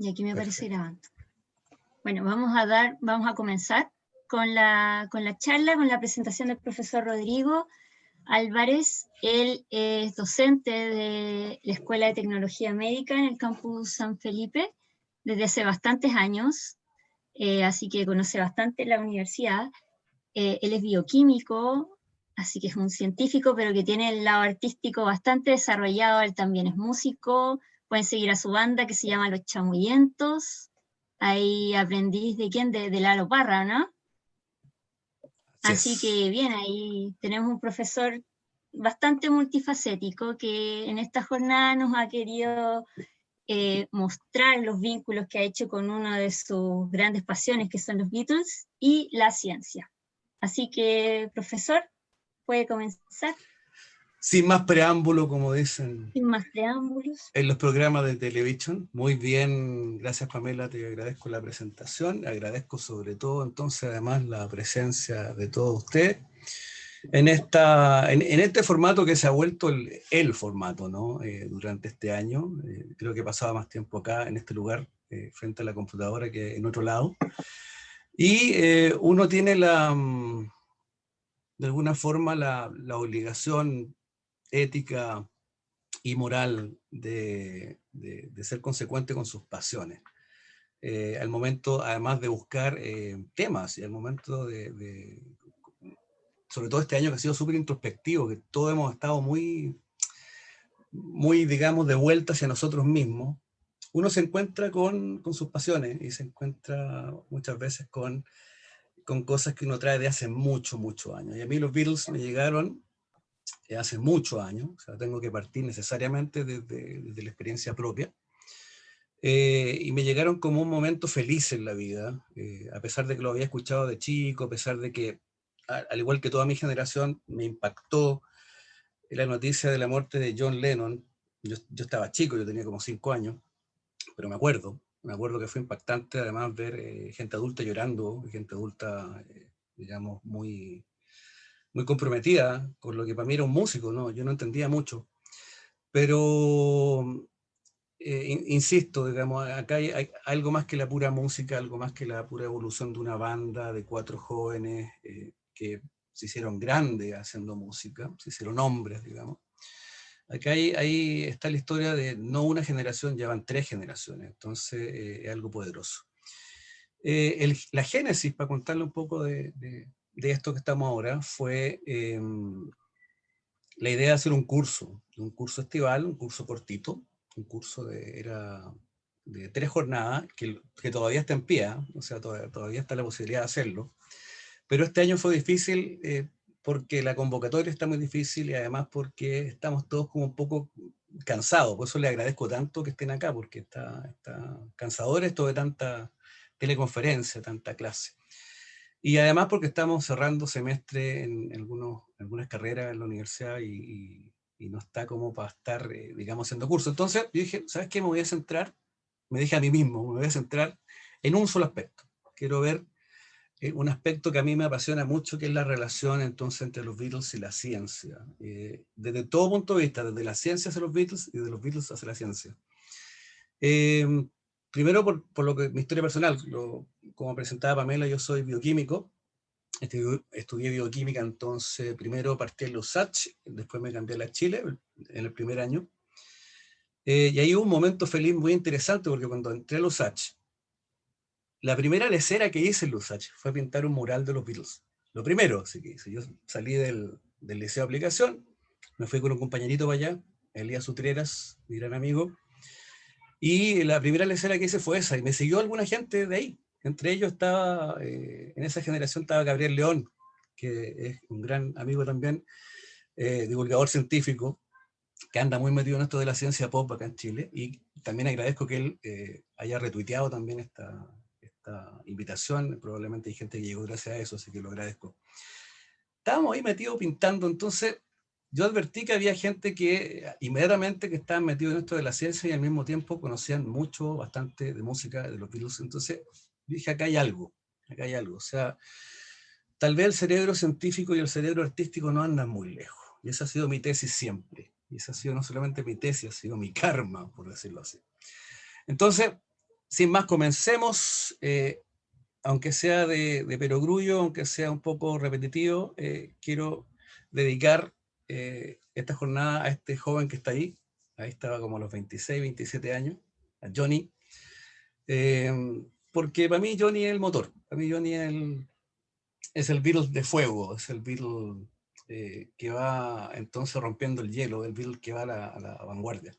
Y aquí me parece Perfecto. grabando. Bueno, vamos a comenzar con la charla, con la presentación del profesor Rodrigo Álvarez. Él es docente de la Escuela de Tecnología Médica en el campus San Felipe desde hace bastantes años, así que conoce bastante la universidad. Él es bioquímico, así que es un científico, pero que tiene el lado artístico bastante desarrollado. Él también es músico. Pueden seguir a su banda que se llama Los Chamuyentos. Ahí aprendiz de quién, de Lalo Parra, ¿no? Así Así es. que bien, ahí tenemos un profesor bastante multifacético que en esta jornada nos ha querido mostrar los vínculos que ha hecho con una de sus grandes pasiones, que son los Beatles y la ciencia. Así que, profesor, puede comenzar. Sin más preámbulo, como dicen Sin más preámbulos. en los programas de televisión. Muy bien, gracias Pamela, te agradezco la presentación, agradezco sobre todo entonces además la presencia de todos ustedes en este formato que se ha vuelto el formato, ¿no? Durante este año. Creo que he pasado más tiempo acá en este lugar frente a la computadora que en otro lado. Y uno tiene de alguna forma la obligación ética y moral de ser consecuente con sus pasiones. Al momento, además de buscar temas, y al momento sobre todo este año que ha sido súper introspectivo, que todos hemos estado muy, digamos, de vuelta hacia nosotros mismos, uno se encuentra con sus pasiones y se encuentra muchas veces con cosas que uno trae de hace muchos años. Y a mí los Beatles me llegaron hace muchos años, o sea, tengo que partir necesariamente desde la experiencia propia, y me llegaron como un momento feliz en la vida, a pesar de que lo había escuchado de chico, a pesar de que, al igual que toda mi generación, me impactó la noticia de la muerte de John Lennon. Yo estaba chico, yo tenía como 5 años, pero me acuerdo que fue impactante además ver gente adulta llorando, gente adulta, digamos, muy comprometida con lo que para mí era un músico, ¿no? Yo no entendía mucho, pero insisto, digamos, acá hay algo más que la pura música, algo más que la pura evolución de una banda de 4 jóvenes que se hicieron grandes haciendo música, se hicieron hombres, digamos. Acá ahí está la historia de no una generación, ya van 3 generaciones, entonces es algo poderoso. La génesis, para contarle un poco de esto que estamos ahora, fue la idea de hacer un curso estival, un curso cortito, un curso era de 3 jornadas, que todavía está en pie, ¿eh? O sea, todavía está la posibilidad de hacerlo, pero este año fue difícil porque la convocatoria está muy difícil y además porque estamos todos como un poco cansados, por eso les agradezco tanto que estén acá, porque está cansador esto de tanta teleconferencia, tanta clase. Y además porque estamos cerrando semestre en algunas carreras en la universidad y no está como para estar, digamos, haciendo curso. Entonces yo dije, ¿sabes qué? Me dije a mí mismo, me voy a centrar en un solo aspecto. Quiero ver un aspecto que a mí me apasiona mucho, que es la relación entonces entre los Beatles y la ciencia. Desde todo punto de vista, desde la ciencia hacia los Beatles y de los Beatles hacia la ciencia. Eh, Primero por lo que mi historia personal, como presentaba Pamela, yo soy bioquímico. Estudié bioquímica, entonces primero partí en la USACH, después me cambié a la Chile en el primer año. Y ahí hubo un momento feliz muy interesante, porque cuando entré a la USACH, la primera lecera que hice en la USACH fue pintar un mural de los Beatles. Lo primero así que hice. Yo salí del liceo de aplicación, me fui con un compañerito para allá, Elías Utreras, mi gran amigo, y la primera lecera que hice fue esa, y me siguió alguna gente de ahí. Entre ellos estaba, en esa generación estaba Gabriel León, que es un gran amigo también, divulgador científico, que anda muy metido en esto de la ciencia pop acá en Chile, y también agradezco que él haya retuiteado también esta invitación. Probablemente hay gente que llegó gracias a eso, así que lo agradezco. Estábamos ahí metidos pintando, entonces yo advertí que había gente que inmediatamente que estaban metidos en esto de la ciencia y al mismo tiempo conocían mucho, bastante de música de los Beatles. Entonces dije, acá hay algo, o sea, tal vez el cerebro científico y el cerebro artístico no andan muy lejos. Y esa ha sido mi tesis siempre. Y esa ha sido no solamente mi tesis, ha sido mi karma, por decirlo así. Entonces, sin más, comencemos. Aunque sea de perogrullo, aunque sea un poco repetitivo, quiero dedicar esta jornada a este joven que está ahí estaba como a los 26, 27 años, a Johnny, porque para mí Johnny es el motor, para mí Johnny es el Beatle de fuego, es el Beatle que va entonces rompiendo el hielo, el Beatle que va a la vanguardia.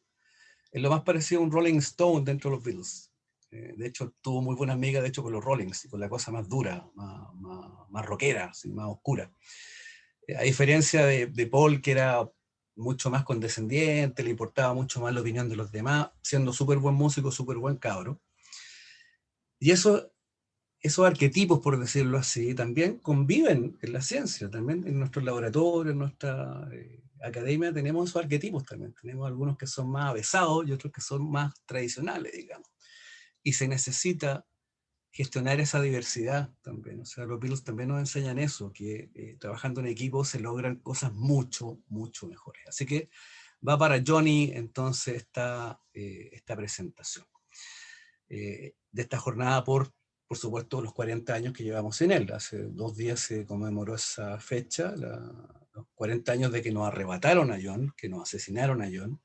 Es lo más parecido a un Rolling Stone dentro de los Beatles. De hecho, tuvo muy buena amiga, de hecho, con los Rollings, y con la cosa más dura, más rockera, así, más oscura. A diferencia de Paul, que era mucho más condescendiente, le importaba mucho más la opinión de los demás, siendo súper buen músico, súper buen cabro. Y esos arquetipos, por decirlo así, también conviven en la ciencia, también en nuestros laboratorios, en nuestra academia tenemos esos arquetipos también. Tenemos algunos que son más avesados y otros que son más tradicionales, digamos. Y se necesita gestionar esa diversidad también. O sea, los Beatles también nos enseñan eso, que trabajando en equipo se logran cosas mucho, mucho mejores. Así que va para Johnny entonces esta presentación de esta jornada por supuesto, los 40 años que llevamos en él. Hace 2 días se conmemoró esa fecha, los 40 años de que nos arrebataron a John, que nos asesinaron a John,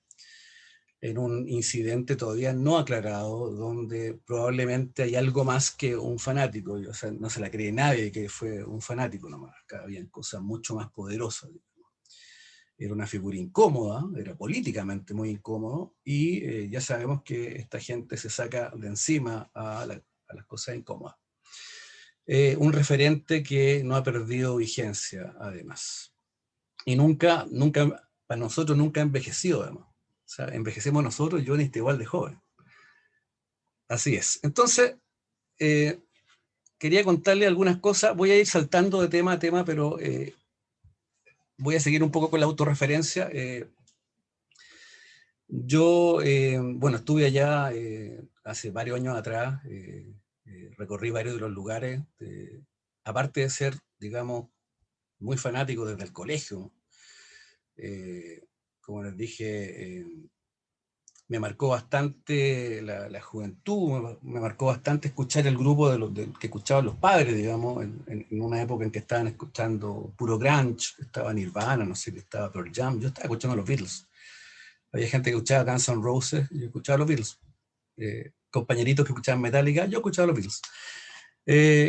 en un incidente todavía no aclarado, donde probablemente hay algo más que un fanático. O sea, no se la cree nadie que fue un fanático nomás. Acá había cosas mucho más poderosas. Era una figura incómoda, era políticamente muy incómodo, y ya sabemos que esta gente se saca de encima a las cosas incómodas. Un referente que no ha perdido vigencia, además. Y nunca, para nosotros nunca ha envejecido, además. O sea, envejecemos nosotros, Johnny está igual de joven. Así es. Entonces, quería contarle algunas cosas. Voy a ir saltando de tema a tema, pero voy a seguir un poco con la autorreferencia. Yo, bueno, estuve allá hace varios años atrás, recorrí varios de los lugares, aparte de ser, digamos, muy fanático desde el colegio. Como les dije, me marcó bastante la juventud, me marcó bastante escuchar el grupo que escuchaban los padres, digamos, en una época en que estaban escuchando puro grunge, estaba Nirvana, no sé qué, estaba Pearl Jam, yo estaba escuchando los Beatles. Había gente que escuchaba Guns N' Roses, yo escuchaba los Beatles. Compañeritos que escuchaban Metallica, yo escuchaba los Beatles.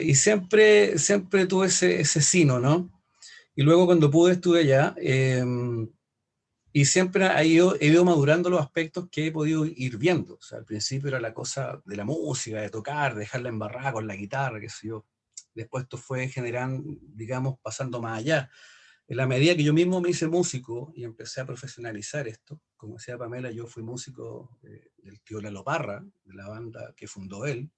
Y siempre tuve ese sino, ¿no? Y luego cuando pude estuve allá, y siempre he ido madurando los aspectos que he podido ir viendo. O sea, al principio era la cosa de la música, de tocar, de dejarla embarrada con la guitarra, qué sé yo. Después esto fue generando, digamos, pasando más allá. En la medida que yo mismo me hice músico y empecé a profesionalizar esto, como decía Pamela, yo fui músico del tío Lalo Parra, de la banda que fundó él,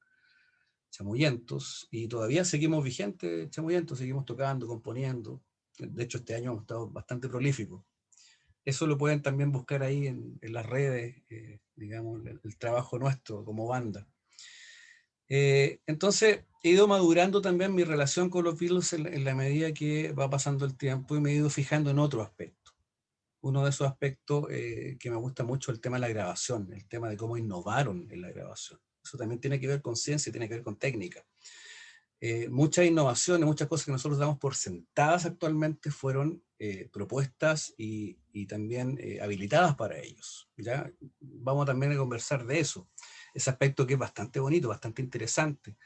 Chamullentos, y todavía seguimos vigentes, Chamullentos, seguimos tocando, componiendo. De hecho, este año hemos estado bastante prolíficos. Eso lo pueden también buscar ahí en las redes, digamos, el trabajo nuestro como banda. Entonces, he ido madurando también mi relación con los Beatles en la medida que va pasando el tiempo y me he ido fijando en otros aspectos. Uno de esos aspectos que me gusta mucho es el tema de la grabación, el tema de cómo innovaron en la grabación. Eso también tiene que ver con ciencia, tiene que ver con técnica. Muchas innovaciones, muchas cosas que nosotros damos por sentadas actualmente fueron propuestas y también habilitadas para ellos. ¿Ya? Vamos también a conversar de eso, ese aspecto que es bastante bonito, bastante interesante.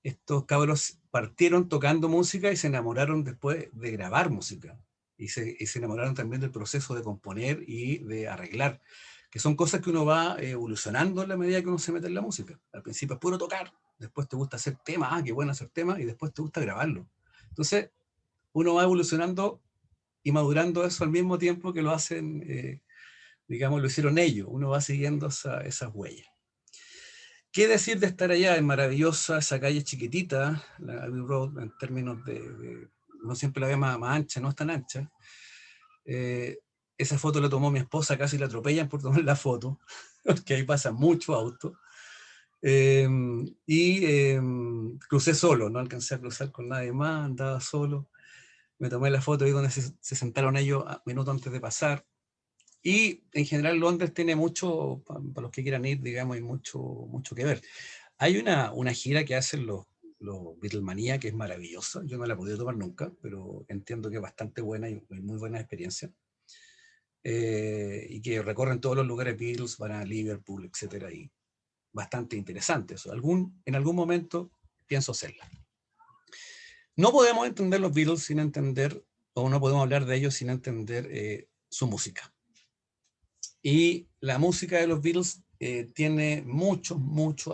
Estos cabros partieron tocando música y se enamoraron después de grabar música. Y se enamoraron también del proceso de componer y de arreglar, que son cosas que uno va evolucionando en la medida que uno se mete en la música. Al principio es puro tocar, después te gusta hacer temas, qué bueno hacer temas, y después te gusta grabarlo. Entonces, uno va evolucionando y madurando eso al mismo tiempo que lo hacen, digamos, lo hicieron ellos. Uno va siguiendo esas huellas. ¿Qué decir de estar allá? Es maravillosa esa calle chiquitita, la Abbey Road, en términos uno siempre la ve más ancha, no es tan ancha. Esa foto la tomó mi esposa, casi la atropellan por tomar la foto, porque ahí pasa mucho auto. Crucé solo, no alcancé a cruzar con nadie más, andaba solo. Me tomé la foto ahí donde se sentaron ellos minutos antes de pasar. Y en general Londres tiene mucho, para los que quieran ir, digamos, hay mucho que ver. Hay una gira que hacen los Beatlemania, que es maravillosa. Yo no la he podido tomar nunca, pero entiendo que es bastante buena y muy buena experiencia. Y que recorren todos los lugares Beatles, van a Liverpool, etcétera, y bastante interesante eso. En algún momento pienso hacerla. No podemos entender los Beatles sin entender, o no podemos hablar de ellos sin entender su música. Y la música de los Beatles tiene muchos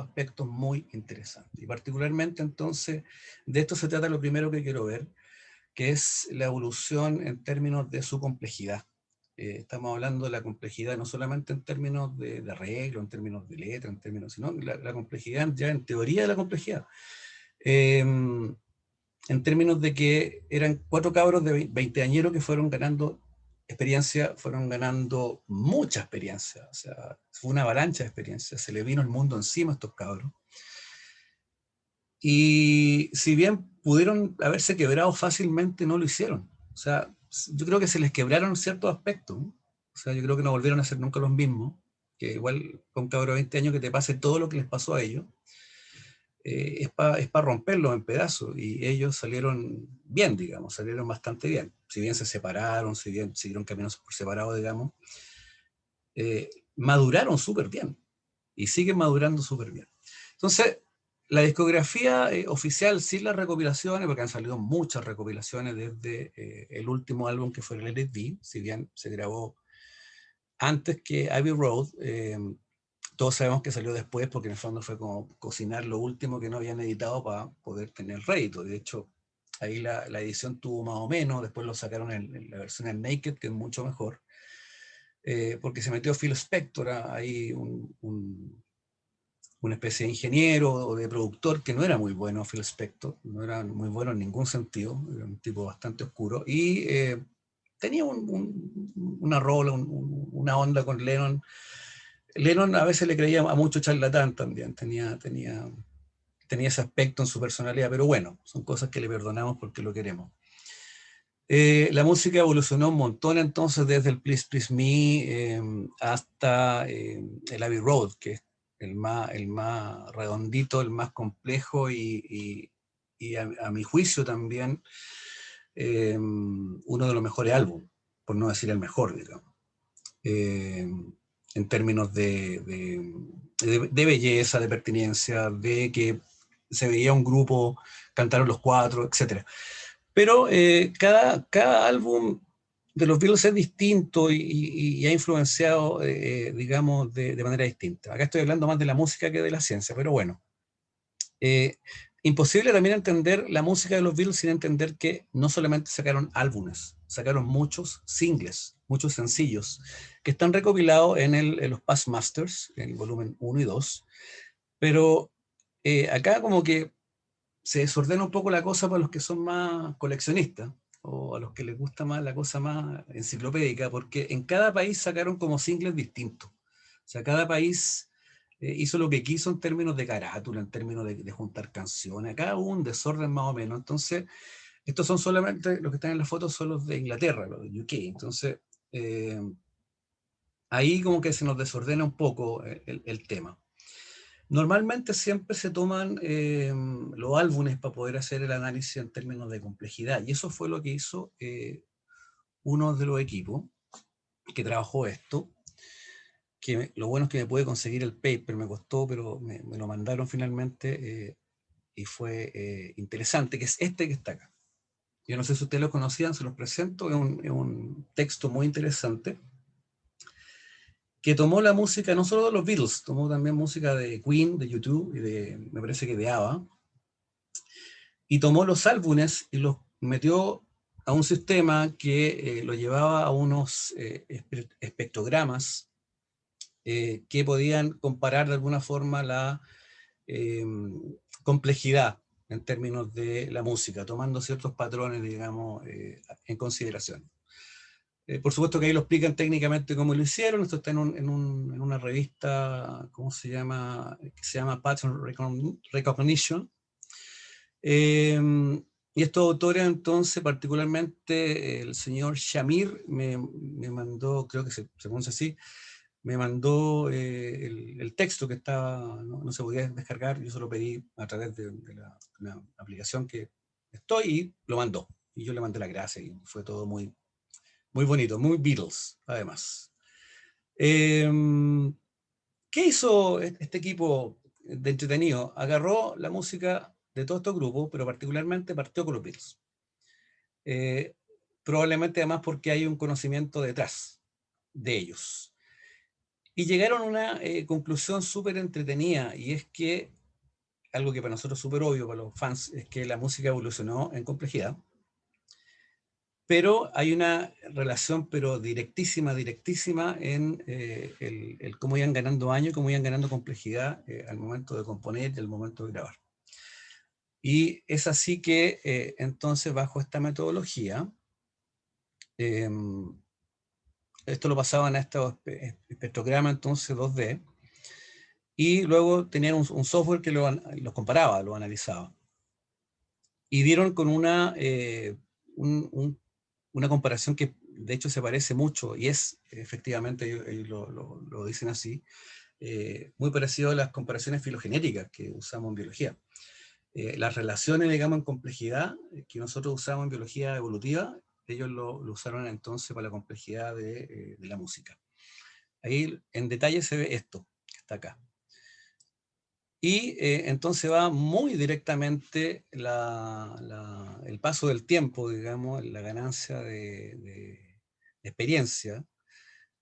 aspectos muy interesantes. Y particularmente entonces, de esto se trata lo primero que quiero ver, que es la evolución en términos de su complejidad. Estamos hablando de la complejidad no solamente en términos de arreglo, en términos de letra, en términos, sino la complejidad ya en teoría de la complejidad. En términos de que eran 4 cabros de 20añeros que fueron ganando experiencia, fueron ganando mucha experiencia, o sea, fue una avalancha de experiencia, se le vino el mundo encima a estos cabros. Y si bien pudieron haberse quebrado fácilmente, no lo hicieron. O sea, yo creo que se les quebraron ciertos aspectos. O sea, yo creo que no volvieron a ser nunca los mismos. Que igual con cabros de 20 años que te pase todo lo que les pasó a ellos, es para romperlos en pedazos. Y ellos salieron bien, digamos, salieron bastante bien. Si bien se separaron, si bien siguieron caminos por separado, digamos, maduraron súper bien. Y siguen madurando súper bien. Entonces, la discografía oficial, sin las recopilaciones, porque han salido muchas recopilaciones desde el último álbum que fue el Let It Be, si bien se grabó antes que Abbey Road, todos sabemos que salió después porque en el fondo fue como cocinar lo último que no habían editado para poder tener rédito. De hecho, ahí la edición tuvo más o menos, después lo sacaron en la versión en Naked, que es mucho mejor, porque se metió Phil Spector, ahí una especie de ingeniero o de productor que no era muy bueno, Phil Spector, no era muy bueno en ningún sentido, era un tipo bastante oscuro, y tenía una rola, una onda con Lennon. Lennon a veces le creía a mucho charlatán también, tenía ese aspecto en su personalidad, pero bueno, son cosas que le perdonamos porque lo queremos. La música evolucionó un montón entonces desde el Please Please Me hasta el Abbey Road, que es el más redondito, el más complejo y a mi juicio también uno de los mejores álbumes, por no decir el mejor, digamos, en términos de belleza, de pertinencia, de que se veía un grupo, cantaron los 4, etc. Pero cada álbum de los Beatles es distinto y ha influenciado, digamos, de manera distinta. Acá estoy hablando más de la música que de la ciencia, pero bueno. Imposible también entender la música de los Beatles sin entender que no solamente sacaron álbumes, sacaron muchos singles, muchos sencillos, que están recopilados en los Past Masters, en el volumen 1 y 2, pero acá como que se desordena un poco la cosa para los que son más coleccionistas o a los que les gusta más la cosa más enciclopédica, porque en cada país sacaron como singles distintos. O sea, cada país hizo lo que quiso en términos de carátula, en términos de juntar canciones. Acá hubo un desorden más o menos. Entonces, estos son solamente, los que están en la foto son los de Inglaterra, los de UK. Entonces, ahí como que se nos desordena un poco el tema. Normalmente siempre se toman los álbumes para poder hacer el análisis en términos de complejidad, y eso fue lo que hizo uno de los equipos que trabajó esto, que lo bueno es que me pude conseguir el paper, me costó, pero me lo mandaron finalmente y fue interesante, que es este que está acá. Yo no sé si ustedes lo conocían, se los presento, es un texto muy interesante, que tomó la música no solo de los Beatles, tomó también música de Queen, de U2 y me parece que de ABBA, y tomó los álbumes y los metió a un sistema que lo llevaba a unos espectrogramas que podían comparar de alguna forma la complejidad en términos de la música, tomando ciertos patrones, digamos, en consideración. Por supuesto que ahí lo explican técnicamente cómo lo hicieron. Esto está en una revista, ¿cómo se llama? Que se llama Pattern Recognition. Y estos autores, entonces, particularmente el señor Shamir, me mandó, creo que se pronuncia así, me mandó el texto que estaba, no se podía descargar, yo se lo pedí a través de la aplicación que estoy y lo mandó. Y yo le mandé la gracia y fue todo muy, muy bonito, muy Beatles, además. ¿Qué hizo este equipo de entretenido? Agarró la música de todos estos grupos, pero particularmente partió con los Beatles. Probablemente además porque hay un conocimiento detrás de ellos. Y llegaron a una conclusión súper entretenida, y es que, algo que para nosotros es súper obvio, para los fans, es que la música evolucionó en complejidad, pero hay una relación, pero directísima, directísima, en el cómo iban ganando años, cómo iban ganando complejidad al momento de componer y al momento de grabar. Y es así que, entonces, bajo esta metodología, esto lo pasaban a estos espectrogramas, entonces 2D, y luego tenían un software que los comparaba, los analizaba. Y dieron con una comparación que de hecho se parece mucho, y es efectivamente, ellos lo dicen así, muy parecido a las comparaciones filogenéticas que usamos en biología. Las relaciones, digamos, en complejidad que nosotros usamos en biología evolutiva, ellos lo usaron entonces para la complejidad de la música. Ahí en detalle se ve esto, que está acá. Y entonces va muy directamente el paso del tiempo, digamos, la ganancia de experiencia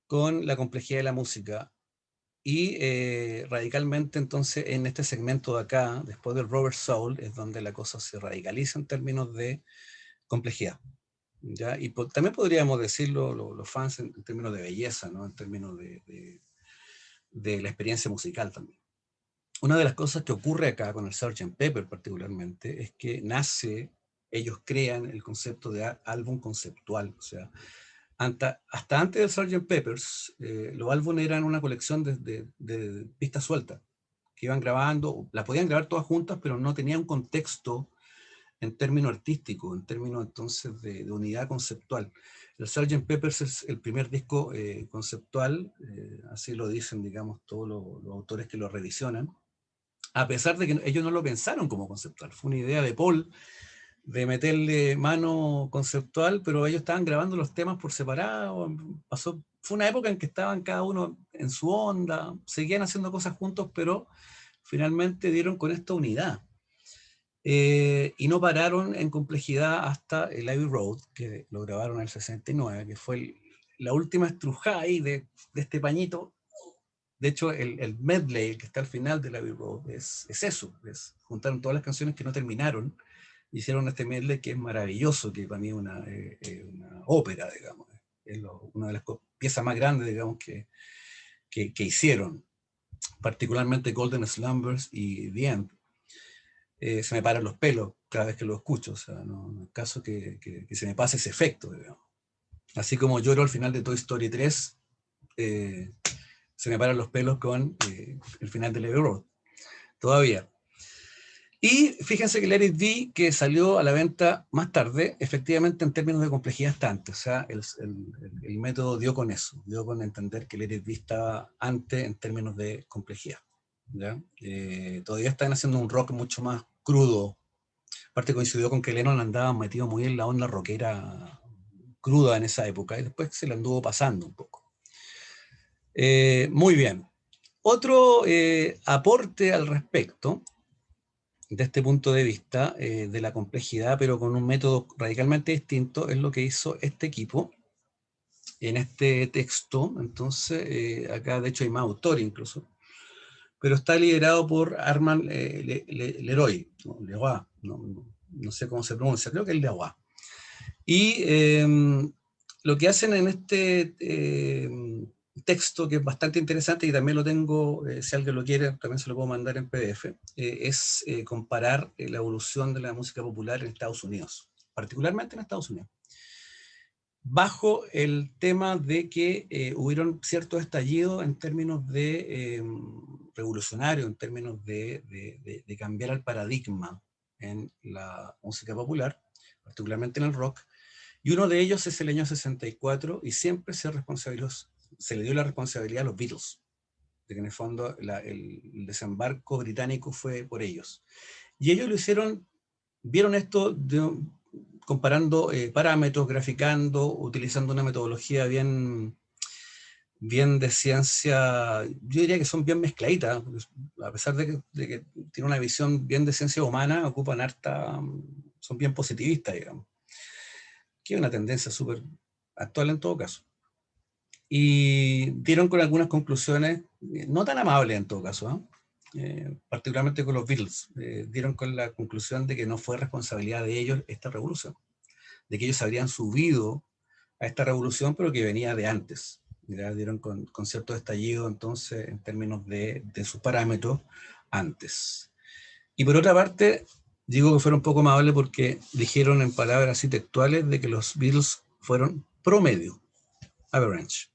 con la complejidad de la música. Y radicalmente entonces en este segmento de acá, después del Rubber Soul, es donde la cosa se radicaliza en términos de complejidad. ¿Ya? Y también podríamos decirlo los fans en términos de belleza, ¿no? En términos de la experiencia musical también. Una de las cosas que ocurre acá con el Sgt. Pepper particularmente es que ellos crean el concepto de álbum conceptual. O sea, hasta antes del Sgt. Peppers, los álbumes eran una colección de pistas sueltas que iban grabando, las podían grabar todas juntas, pero no tenían un contexto en términos artísticos, en términos entonces de unidad conceptual. El Sgt. Peppers es el primer disco conceptual, así lo dicen, digamos, todos los autores que lo revisionan, a pesar de que ellos no lo pensaron como conceptual. Fue una idea de Paul de meterle mano conceptual, pero ellos estaban grabando los temas por separado. Fue una época en que estaban cada uno en su onda, seguían haciendo cosas juntos, pero finalmente dieron con esta unidad. Y no pararon en complejidad hasta el Abbey Road, que lo grabaron en el 69, que fue la última estrujada ahí de este pañito. De hecho, el medley que está al final del Abbey Road es eso. Juntaron todas las canciones que no terminaron, hicieron este medley que es maravilloso, que para mí es una ópera, digamos. Es una de las piezas más grandes, digamos, que hicieron. Particularmente Golden Slumbers y The End. Se me paran los pelos cada vez que lo escucho. O sea, no es caso que se me pase ese efecto, digamos. Así como lloro al final de Toy Story 3, se me paran los pelos con el final de Abbey Road. Todavía. Y fíjense que el Let It Be, que salió a la venta más tarde, efectivamente en términos de complejidad está antes. O sea, el método dio con eso, dio con entender que el Let It Be estaba antes en términos de complejidad. ¿Ya? Todavía están haciendo un rock mucho más crudo. Aparte coincidió con que Lennon andaba metido muy en la onda rockera cruda en esa época y después se le anduvo pasando un poco. Muy bien. Otro aporte al respecto de este punto de vista de la complejidad, pero con un método radicalmente distinto, es lo que hizo este equipo en este texto. Entonces, acá de hecho hay más autores incluso, pero está liderado por Armand Leroy, no sé cómo se pronuncia, creo que es Leroy. Y lo que hacen en este texto, que es bastante interesante y también lo tengo, si alguien lo quiere, también se lo puedo mandar en PDF, es comparar la evolución de la música popular en Estados Unidos, particularmente en Estados Unidos, bajo el tema de que hubieron ciertos estallidos en términos de revolucionario, en términos de cambiar el paradigma en la música popular, particularmente en el rock, y uno de ellos es el año 64, y siempre se se le dio la responsabilidad a los Beatles, de que en el fondo el desembarco británico fue por ellos. Y ellos lo hicieron, vieron esto comparando parámetros, graficando, utilizando una metodología bien de ciencia, yo diría que son bien mezcladitas, a pesar de que tiene una visión bien de ciencia humana, ocupan harta, son bien positivistas, digamos, que es una tendencia súper actual en todo caso. Y dieron con algunas conclusiones, no tan amables en todo caso, particularmente con los Beatles, dieron con la conclusión de que no fue responsabilidad de ellos esta revolución, de que ellos habrían subido a esta revolución, pero que venía de antes. Ya dieron con cierto estallido, entonces, en términos de sus parámetros, antes. Y por otra parte, digo que fueron un poco amables porque dijeron en palabras así textuales de que los Beatles fueron promedio, average.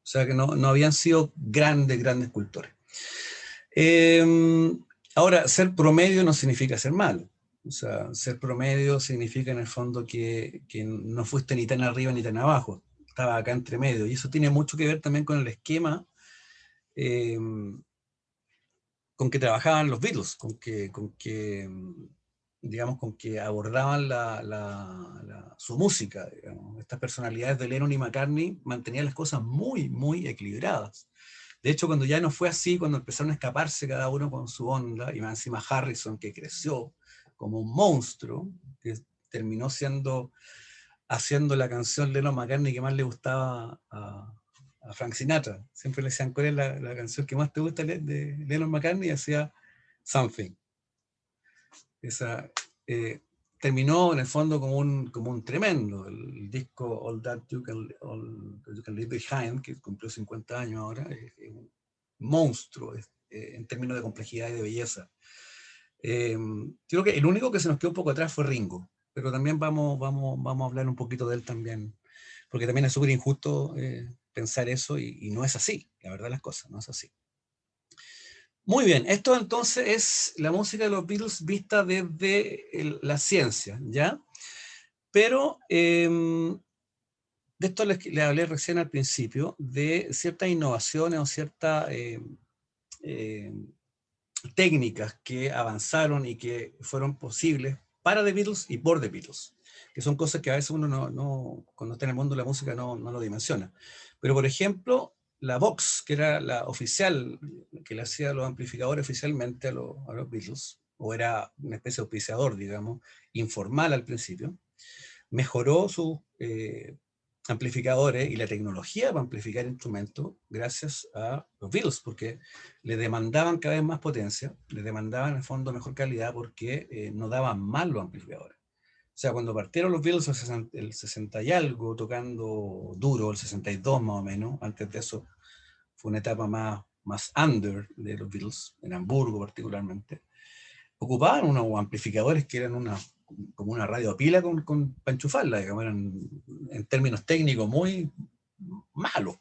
O sea que no habían sido grandes cultores. Ahora, ser promedio no significa ser malo. O sea, ser promedio significa en el fondo que no fuiste ni tan arriba ni tan abajo. Estaba acá entre medio. Y eso tiene mucho que ver también con el esquema con que trabajaban los Beatles, digamos, con que abordaban su música. Digamos. Estas personalidades de Lennon y McCartney mantenían las cosas muy equilibradas. De hecho, cuando ya no fue así, cuando empezaron a escaparse cada uno con su onda, y más encima Harrison, que creció como un monstruo, que terminó haciendo la canción Lennon-McCartney que más le gustaba a Frank Sinatra. Siempre le decían, ¿cuál es la canción que más te gusta de Lennon-McCartney? Y hacía Something. Esa terminó en el fondo como un tremendo. El disco All That You Can Leave Behind, que cumplió 50 años ahora, es un monstruo en términos de complejidad y de belleza. Creo que el único que se nos quedó un poco atrás fue Ringo, pero también vamos a hablar un poquito de él también, porque también es súper injusto pensar eso y no es así, la verdad las cosas, no es así. Muy bien, esto entonces es la música de los Beatles vista desde la ciencia, ¿ya? Pero de esto les hablé recién al principio, de ciertas innovaciones o ciertas técnicas que avanzaron y que fueron posibles para The Beatles y por The Beatles, que son cosas que a veces uno cuando está en el mundo de la música no lo dimensiona. Pero por ejemplo, la Vox, que era la oficial, que le hacía los amplificadores oficialmente a los Beatles, o era una especie de auspiciador, digamos, informal al principio, mejoró sus amplificadores y la tecnología para amplificar instrumentos gracias a los Beatles, porque le demandaban cada vez más potencia, le demandaban en el fondo mejor calidad porque no daban mal los amplificadores. O sea, cuando partieron los Beatles el 60 y algo, tocando duro, el 62 más o menos, antes de eso fue una etapa más under de los Beatles, en Hamburgo particularmente, ocupaban unos amplificadores que eran como una radio a pila para enchufarla, digamos, eran en términos técnicos muy malos.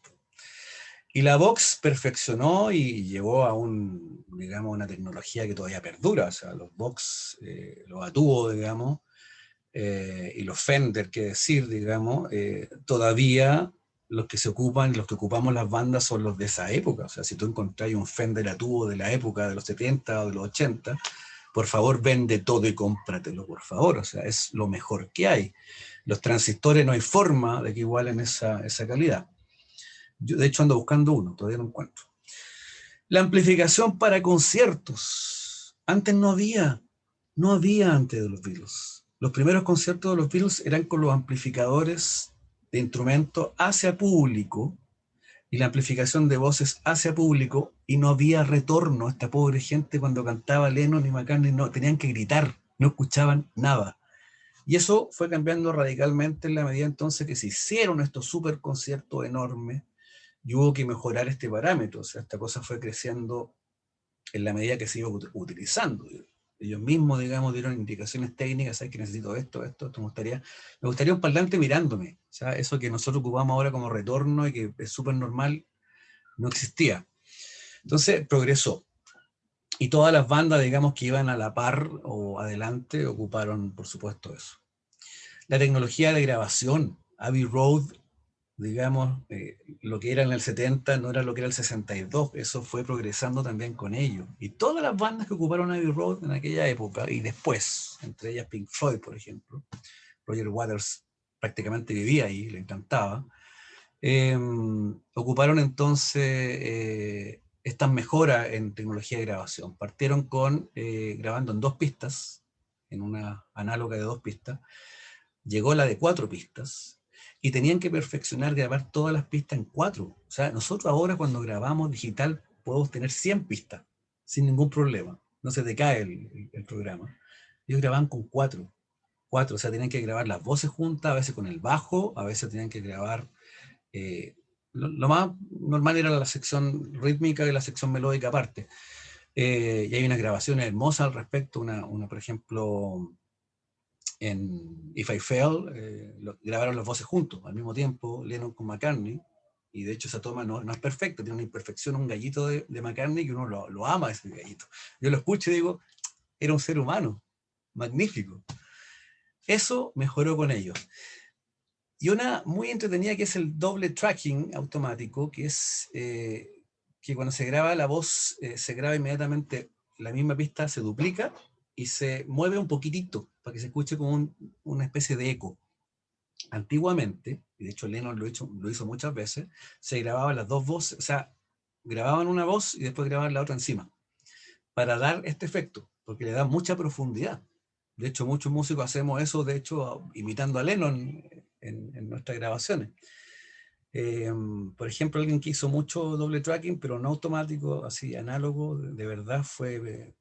Y la Vox perfeccionó y llevó a una tecnología que todavía perdura, o sea, los Vox, los Atuo, digamos, y los Fender, que decir, digamos, todavía los que ocupamos las bandas son los de esa época. O sea, si tú encontrás un Fender Atuo de la época de los 70 o de los 80, por favor vende todo y cómpratelo, por favor. O sea, es lo mejor que hay. Los transistores no hay forma de que igualen esa calidad. Yo de hecho ando buscando uno, todavía no encuentro. La amplificación para conciertos. Antes no había antes de los Beatles. Los primeros conciertos de los Beatles eran con los amplificadores de instrumentos hacia público y la amplificación de voces hacia público, y no había retorno. Esta pobre gente cuando cantaba Lennon y McCartney no, tenían que gritar, no escuchaban nada. Y eso fue cambiando radicalmente en la medida entonces que se hicieron estos super conciertos enormes y hubo que mejorar este parámetro. O sea, esta cosa fue creciendo en la medida que se iba utilizando. Ellos mismos, digamos, dieron indicaciones técnicas, ¿sabes? Que necesito esto, me gustaría un parlante mirándome. O sea, eso que nosotros ocupamos ahora como retorno y que es súper normal, no existía. Entonces progresó. Y todas las bandas, digamos, que iban a la par o adelante, ocuparon, por supuesto, eso. La tecnología de grabación, Abbey Road, digamos, lo que era en el 70 no era lo que era el 62, eso fue progresando también con ellos. Y todas las bandas que ocuparon Abbey Road en aquella época, y después, entre ellas Pink Floyd, por ejemplo, Roger Waters prácticamente vivía ahí, le encantaba, ocuparon entonces estas mejoras en tecnología de grabación. Partieron con grabando en 2 pistas, en una análoga de 2 pistas, llegó la de 4 pistas, y tenían que perfeccionar grabar todas las pistas en 4. O sea, nosotros ahora cuando grabamos digital podemos tener 100 pistas, sin ningún problema. No se te cae el programa. Ellos grababan con 4. O sea, tenían que grabar las voces juntas, a veces con el bajo, a veces tenían que grabar... lo más normal era la sección rítmica y la sección melódica aparte. Y hay unas grabaciones hermosas al respecto, por ejemplo, en If I Fail, grabaron las voces juntos, al mismo tiempo, Lennon con McCartney, y de hecho esa toma no es perfecta, tiene una imperfección, un gallito de McCartney, que uno lo ama ese gallito. Yo lo escucho y digo, era un ser humano, magnífico. Eso mejoró con ellos. Y una muy entretenida que es el doble tracking automático, que es que cuando se graba la voz, se graba inmediatamente, la misma pista se duplica y se mueve un poquitito para que se escuche como una especie de eco. Antiguamente, y de hecho Lennon lo hizo muchas veces, se grababan las 2 voces, o sea, grababan una voz y después grababan la otra encima, para dar este efecto, porque le da mucha profundidad. De hecho, muchos músicos hacemos eso, de hecho, imitando a Lennon en nuestras grabaciones. Por ejemplo, alguien que hizo mucho doble tracking, pero no automático, así análogo, de verdad, fue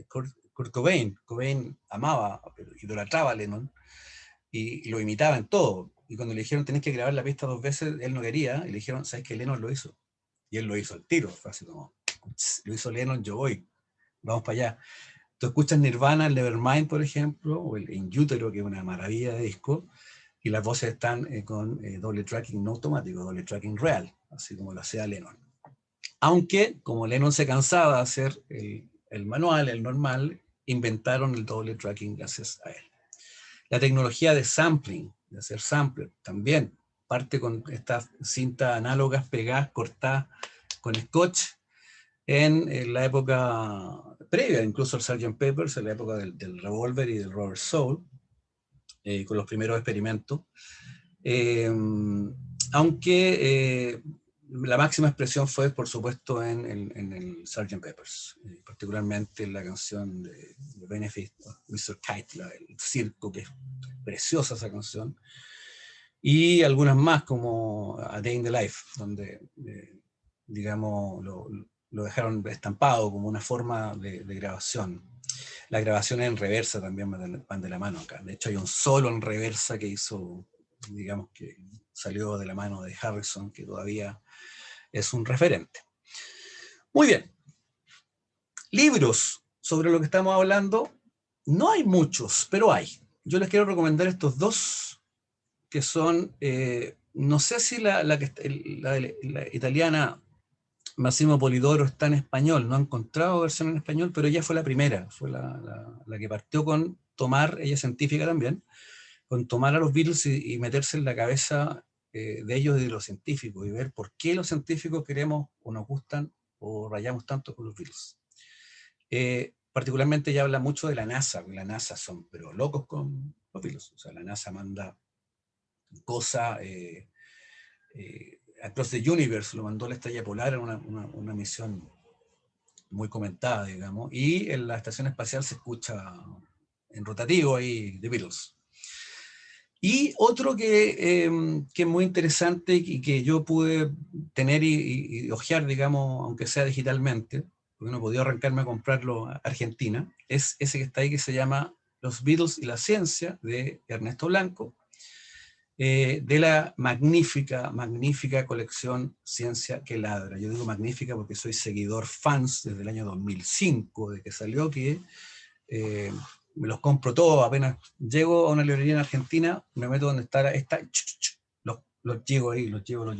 Kurt Cobain. Cobain amaba, idolatraba a Lennon y lo imitaba en todo. Y cuando le dijeron tenés que grabar la pista 2 veces, él no quería, y le dijeron, ¿sabes qué? Lennon lo hizo. Y él lo hizo al tiro, fue así como, lo hizo Lennon, yo voy, vamos para allá. Tú escuchas Nirvana, el Nevermind, por ejemplo, o el In Utero, que es una maravilla de disco, y las voces están con doble tracking no automático, doble tracking real, así como lo hacía Lennon. Aunque, como Lennon se cansaba de hacer el manual, el normal, inventaron el doble tracking gracias a él. La tecnología de sampling, de hacer sampler, también parte con estas cintas análogas pegadas, cortadas con scotch, en la época previa, incluso al Sgt. Pepper's, en la época del Revolver y del Rubber Soul, con los primeros experimentos. Aunque la máxima expresión fue, por supuesto, en el Sgt. Pepper's, particularmente en la canción de Benefit of Mr. Kite, el circo, que es preciosa esa canción, y algunas más como A Day in the Life, donde, digamos, lo dejaron estampado como una forma de grabación. Las grabaciones en reversa también van de la mano acá. De hecho, hay un solo en reversa que hizo, digamos, que salió de la mano de Harrison, que todavía es un referente. Muy bien. Libros sobre lo que estamos hablando. No hay muchos, pero hay. Yo les quiero recomendar estos 2, que son, no sé si la italiana Massimo Polidoro está en español, no ha encontrado versión en español, pero ella fue la primera, fue la que partió con tomar, ella es científica también, con tomar a los Beatles y meterse en la cabeza de ellos y de los científicos, y ver por qué los científicos queremos o nos gustan o rayamos tanto con los Beatles. Particularmente ella habla mucho de la NASA, porque la NASA son pero locos con los Beatles, o sea, la NASA manda cosas... Across the Universe lo mandó la Estrella Polar en una misión muy comentada, digamos, y en la estación espacial se escucha en rotativo ahí The Beatles. Y otro que es muy interesante y que yo pude tener y ojear, digamos, aunque sea digitalmente, porque no podía arrancarme a comprarlo a Argentina, es ese que está ahí, que se llama Los Beatles y la Ciencia, de Ernesto Blanco, de la magnífica colección Ciencia que Ladra. Yo digo magnífica porque soy seguidor fans desde el año 2005, de que salió, que me los compro todos. Apenas llego a una librería en Argentina, me meto donde está, los llevo ahí, los llevo.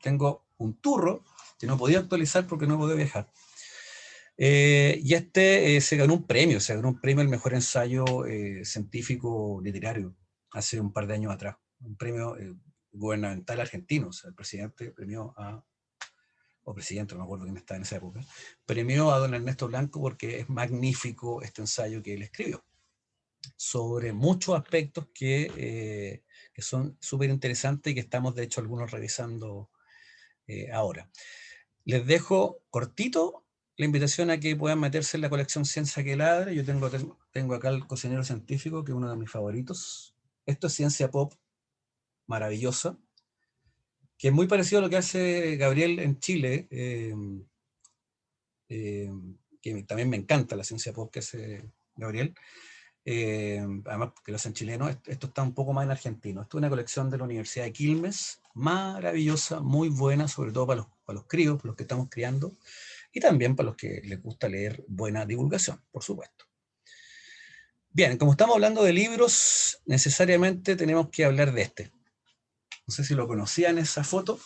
Tengo un turro que no podía actualizar porque no podía viajar. Y se ganó un premio, el mejor ensayo científico literario hace un par de años atrás. Un premio gubernamental argentino. O sea, el presidente premió o presidente, no me acuerdo quién estaba en esa época, premió a don Ernesto Blanco porque es magnífico este ensayo que él escribió sobre muchos aspectos que son súper interesantes y que estamos de hecho algunos revisando ahora. Les dejo cortito la invitación a que puedan meterse en la colección Ciencia que Ladra. Yo tengo acá el Cocinero Científico, que es uno de mis favoritos. Esto es ciencia pop maravillosa, que es muy parecido a lo que hace Gabriel en Chile, que también me encanta la ciencia pop que hace Gabriel. Además que lo hacen chilenos, esto está un poco más en argentino. Esto es una colección de la Universidad de Quilmes, maravillosa, muy buena, sobre todo para los críos, para los que estamos criando, y también para los que les gusta leer buena divulgación, por supuesto. Bien, como estamos hablando de libros, necesariamente tenemos que hablar de este. No sé si lo conocían esa foto.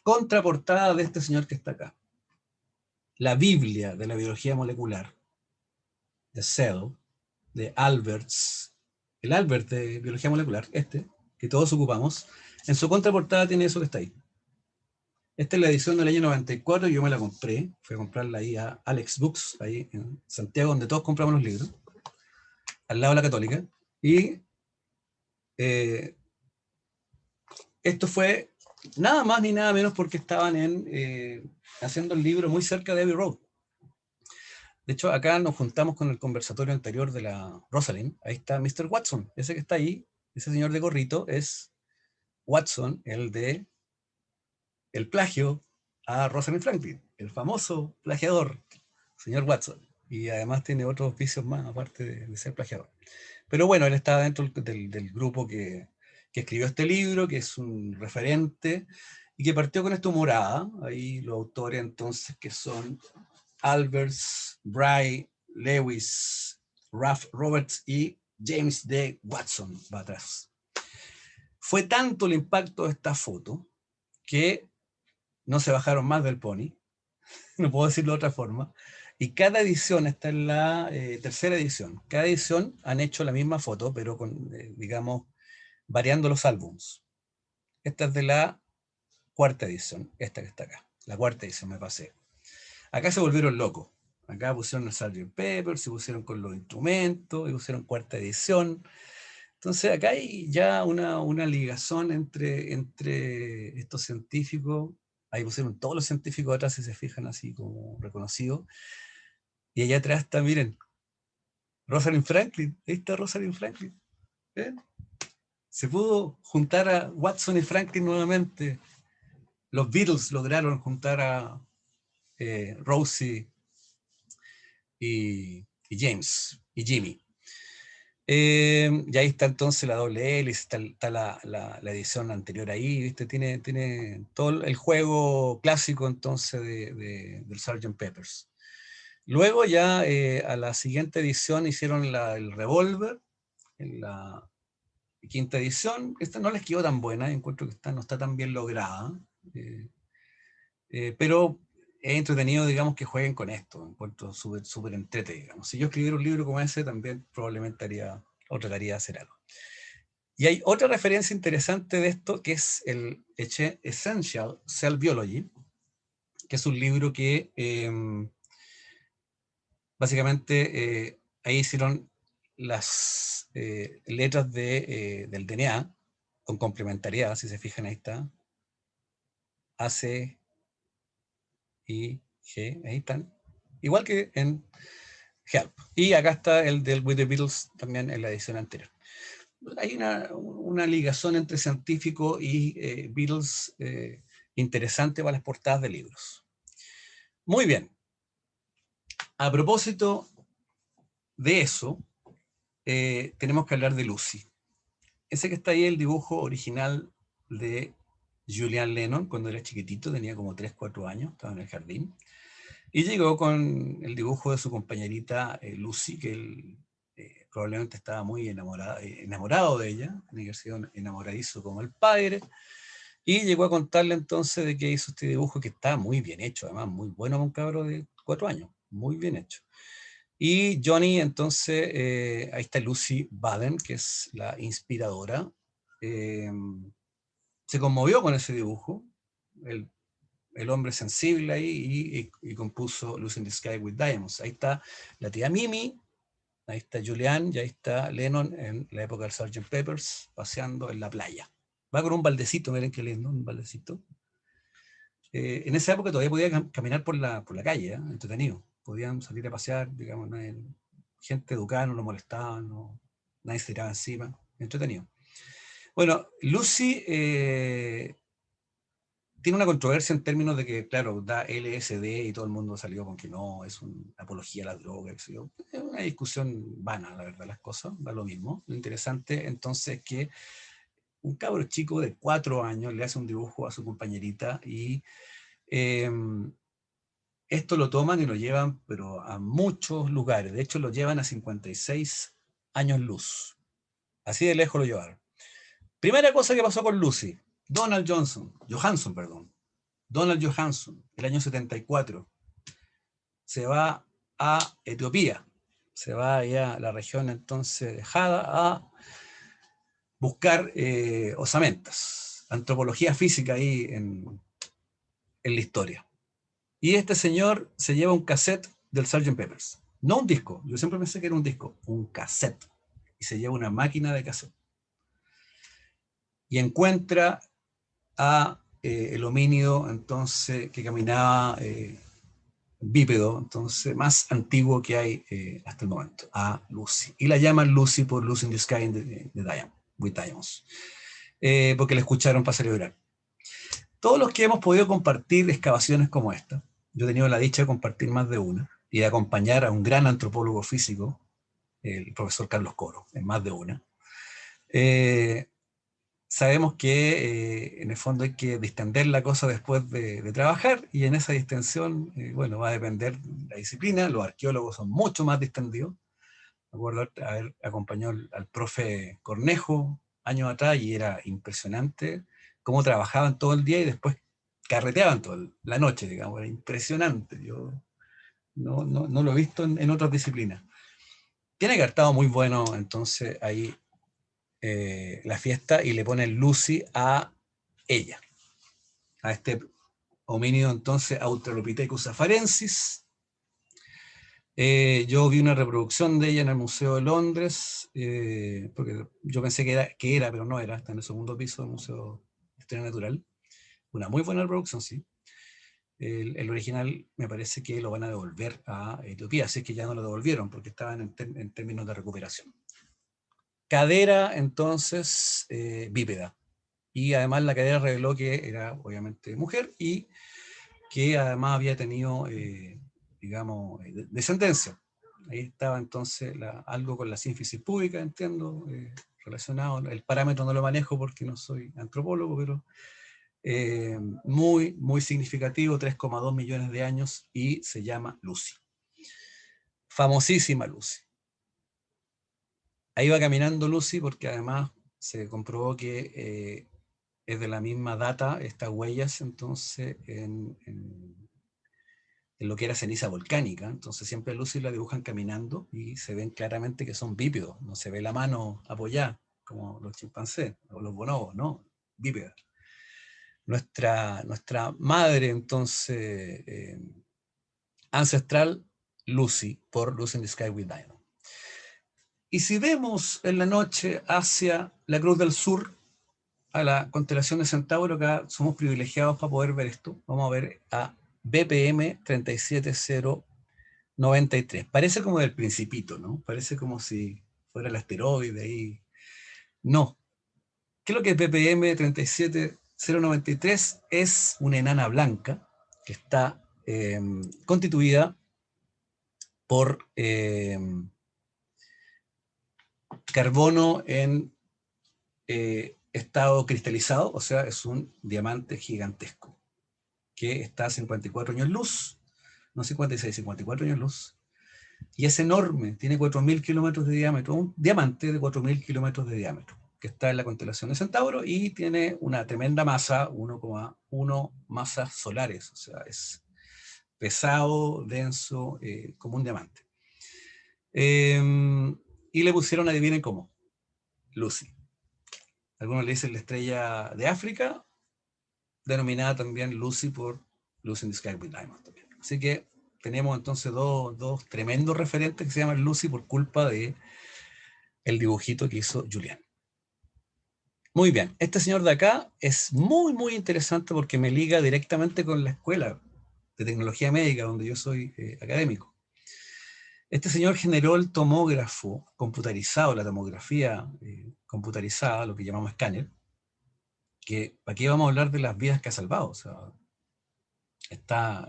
Contraportada de este señor que está acá. La Biblia de la biología molecular, de Cell, de Alberts, el Albert de biología molecular, que todos ocupamos. En su contraportada tiene eso que está ahí. Esta es la edición del año 94, yo me la compré, fui a comprarla ahí a Alex Books, ahí en Santiago, donde todos compramos los libros, al lado de la Católica, y esto fue nada más ni nada menos porque estaban haciendo el libro muy cerca de Abbey Road. De hecho, acá nos juntamos con el conversatorio anterior de la Rosalind, ahí está Mr. Watson, ese que está ahí, ese señor de gorrito, es Watson, el plagio a Rosalind Franklin, el famoso plagiador, señor Watson. Y además tiene otros vicios más, aparte de ser plagiador. Pero bueno, él estaba dentro del grupo que escribió este libro, que es un referente, y que partió con esta humorada. Ahí los autores entonces que son Alberts, Bray, Lewis, Ralph Roberts y James D. Watson va atrás. Fue tanto el impacto de esta foto que no se bajaron más del pony, no puedo decirlo de otra forma, y cada edición, está en la tercera edición, cada edición han hecho la misma foto, pero con, digamos, variando los álbums. Esta es de la cuarta edición, esta que está acá, la cuarta edición me pasé. Acá se volvieron locos, acá pusieron el Sgt. Pepper, se pusieron con los instrumentos, y pusieron cuarta edición. Entonces acá hay ya una ligazón entre estos científicos. Ahí pusieron todos los científicos atrás, si se fijan, así como reconocidos. Y allá atrás está, miren, Rosalind Franklin. Ahí está Rosalind Franklin. ¿Ven? Se pudo juntar a Watson y Franklin nuevamente. Los Beatles lograron juntar a Rosie y James y Jimmy. Y ahí está entonces la doble hélice, está la edición anterior ahí, ¿viste? Tiene todo el juego clásico entonces del Sgt. Peppers. Luego ya a la siguiente edición hicieron el Revolver, en la quinta edición. Esta no les quedó tan buena, encuentro que no está tan bien lograda, pero es entretenido, digamos, que jueguen con esto, encuentro súper entretenido, digamos. Si yo escribiera un libro como ese, también probablemente trataría de hacer algo. Y hay otra referencia interesante de esto, que es el Essential Cell Biology, que es un libro que básicamente ahí hicieron las letras del DNA con complementariedad, si se fijan, ahí está. A, C, I, G, ahí están. Igual que en Help. Y acá está el del With the Beatles también en la edición anterior. Hay una ligación entre científico y Beatles interesante para las portadas de libros. Muy bien. A propósito de eso, tenemos que hablar de Lucy. Ese que está ahí, el dibujo original de Julian Lennon, cuando era chiquitito, tenía como 3, 4 años, estaba en el jardín, y llegó con el dibujo de su compañerita Lucy, que él probablemente estaba muy enamorado de ella, tenía que ser enamoradizo como el padre, y llegó a contarle entonces de que hizo este dibujo que está muy bien hecho, además muy bueno para un cabro de 4 años, muy bien hecho. Y Johnny, entonces, ahí está Lucy Baden, que es la inspiradora, se conmovió con ese dibujo, el hombre sensible ahí, y compuso Lucy in the Sky with Diamonds. Ahí está la tía Mimi, ahí está Julian, y ahí está Lennon en la época del Sgt. Peppers, paseando en la playa. Va con un baldecito, miren qué lindo, un baldecito. En esa época todavía podía caminar por la calle, entretenido. Podían salir a pasear, digamos, gente educada, no lo molestaban, nadie se tiraba encima, entretenido. Bueno, Lucy tiene una controversia en términos de que, claro, da LSD y todo el mundo salió con que no, es una apología a la droga. Es una discusión vana, la verdad, las cosas, da lo mismo. Lo interesante entonces es que un cabro chico de 4 años le hace un dibujo a su compañerita y esto lo toman y lo llevan, pero a muchos lugares. De hecho, lo llevan a 56 años luz. Así de lejos lo llevaron. Primera cosa que pasó con Lucy. Donald Johansson, el año 74, se va a Etiopía. Se va allá a la región entonces de Jada a buscar osamentas. Antropología física ahí en la historia. Y este señor se lleva un cassette del Sgt. Peppers. No un disco, yo siempre pensé que era un disco, un cassette. Y se lleva una máquina de cassette. Y encuentra a el homínido entonces que caminaba bípedo, entonces más antiguo que hay hasta el momento, a Lucy. Y la llaman Lucy por Lucy in the Sky with Diamonds. Porque la escucharon para celebrar. Todos los que hemos podido compartir excavaciones como esta, yo he tenido la dicha de compartir más de una y de acompañar a un gran antropólogo físico, el profesor Carlos Coro, en más de una. Sabemos que en el fondo hay que distender la cosa después de trabajar, y en esa distensión, bueno, va a depender la disciplina. Los arqueólogos son mucho más distendidos. Me acuerdo haber acompañado al profe Cornejo años atrás y era impresionante cómo trabajaban todo el día y después carreteaban toda la noche, digamos. Era impresionante. Yo no lo he visto en otras disciplinas. Tiene que haber estado muy bueno entonces ahí la fiesta, y le ponen Lucy a ella, a este homínido entonces Australopithecus afarensis. Yo vi una reproducción de ella en el Museo de Londres, porque yo pensé que era, pero no era, está en el segundo piso del Museo de Historia Natural. Una muy buena reproducción, sí. El original me parece que lo van a devolver a Etiopía, así que ya no lo devolvieron porque estaban en términos de recuperación. Cadera entonces bípeda, y además la cadera reveló que era obviamente mujer y que además había tenido digamos descendencia. Ahí estaba entonces algo con la sínfisis púbica, entiendo, relacionado. El parámetro no lo manejo porque no soy antropólogo, pero muy, muy significativo, 3,2 millones de años, y se llama Lucy. Famosísima Lucy. Ahí va caminando Lucy porque además se comprobó que es de la misma data estas huellas entonces en lo que era ceniza volcánica. Entonces siempre Lucy la dibujan caminando y se ven claramente que son bípedos, no se ve la mano apoyada como los chimpancés o los bonobos, no, bípeda. Nuestra madre entonces ancestral, Lucy, por Lucy in the Sky with Diamonds. Y si vemos en la noche hacia la Cruz del Sur, a la constelación de Centauro, acá somos privilegiados para poder ver esto. Vamos a ver a BPM 37093. Parece como del Principito, ¿no? Parece como si fuera el asteroide ahí. No. ¿Qué es lo que es BPM 37093? Es una enana blanca que está constituida por carbono en estado cristalizado, o sea, es un diamante gigantesco que está a 54 años luz, no 56, 54 años luz, y es enorme, tiene 4.000 kilómetros de diámetro, un diamante de 4.000 kilómetros de diámetro, que está en la constelación de Centauro y tiene una tremenda masa, 1,1 masas solares, o sea, es pesado, denso, como un diamante. Y le pusieron, adivinen cómo, Lucy. algunos le dicen la estrella de África, denominada también Lucy por Lucy in the Sky with Diamonds también. Así que tenemos entonces dos tremendos referentes que se llaman Lucy por culpa de el dibujito que hizo Julián. Muy bien, este señor de acá es muy, muy interesante porque me liga directamente con la escuela de tecnología médica donde yo soy académico. Este señor generó el tomógrafo computarizado, la tomografía computarizada, lo que llamamos escáner, que aquí vamos a hablar de las vidas que ha salvado. O sea, está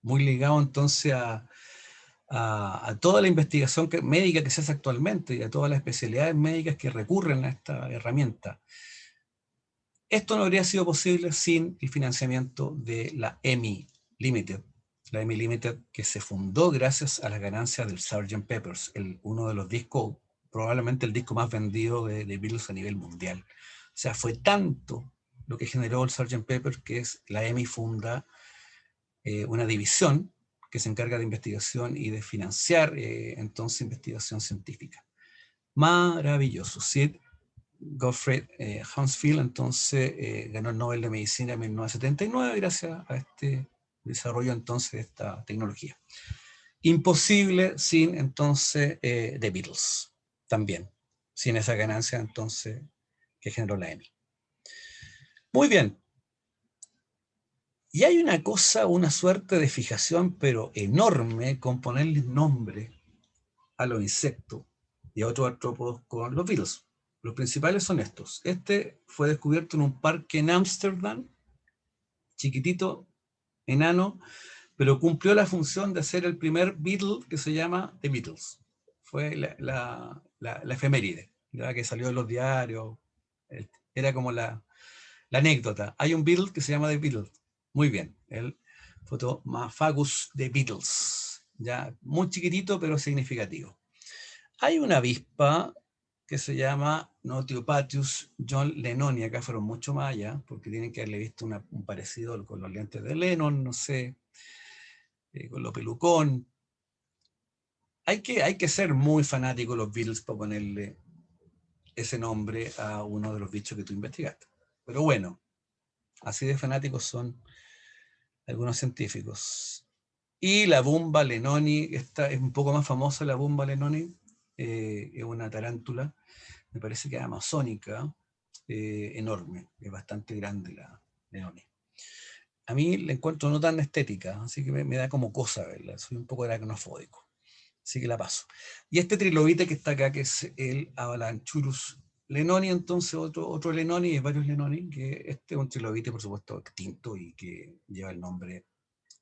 muy ligado entonces a toda la investigación médica que se hace actualmente y a todas las especialidades médicas que recurren a esta herramienta. Esto no habría sido posible sin el financiamiento de la EMI Limited. La EMI Limited que se fundó gracias a las ganancias del Sgt. Pepper's, uno de los discos, probablemente el disco más vendido de Beatles a nivel mundial. O sea, fue tanto lo que generó el Sgt. Pepper que la EMI funda una división que se encarga de investigación y de financiar entonces investigación científica. Maravilloso. Sid Gottfried Hounsfield entonces ganó el Nobel de Medicina en 1979 gracias a este desarrollo entonces de esta tecnología. Imposible sin entonces The Beatles también, sin esa ganancia entonces que generó la EMI. Muy bien. Y hay una cosa, una suerte de fijación, pero enorme, con ponerle nombre a los insectos y a otros artrópodos con los Beatles. Los principales son estos. Este fue descubierto en un parque en Ámsterdam, chiquitito, enano, pero cumplió la función de ser el primer Beatle que se llama The Beatles. Fue la efeméride, ya que salió en los diarios, era como la anécdota. Hay un Beatle que se llama The Beatles. Muy bien, el Photomaphagus de Beatles, ya muy chiquitito pero significativo. Hay una avispa que se llama Notiopatius John Lennoni, acá fueron mucho más allá, porque tienen que haberle visto un parecido con los lentes de Lennon, no sé, con lo pelucón. Hay que ser muy fanático de los Beatles para ponerle ese nombre a uno de los bichos que tú investigaste. Pero bueno, así de fanáticos son algunos científicos. Y la Bumba Lennoni, esta es un poco más famosa, la Bumba Lennoni, es una tarántula, me parece que es amazónica, enorme, es bastante grande la Lennoni. A mí la encuentro no tan estética, así que me da como cosa verla, soy un poco aracnofóbico, así que la paso. Y este trilobite que está acá, que es el Avalanchurus Lennoni, entonces otro Lennoni, hay varios Lennoni, que este es un trilobite por supuesto extinto y que lleva el nombre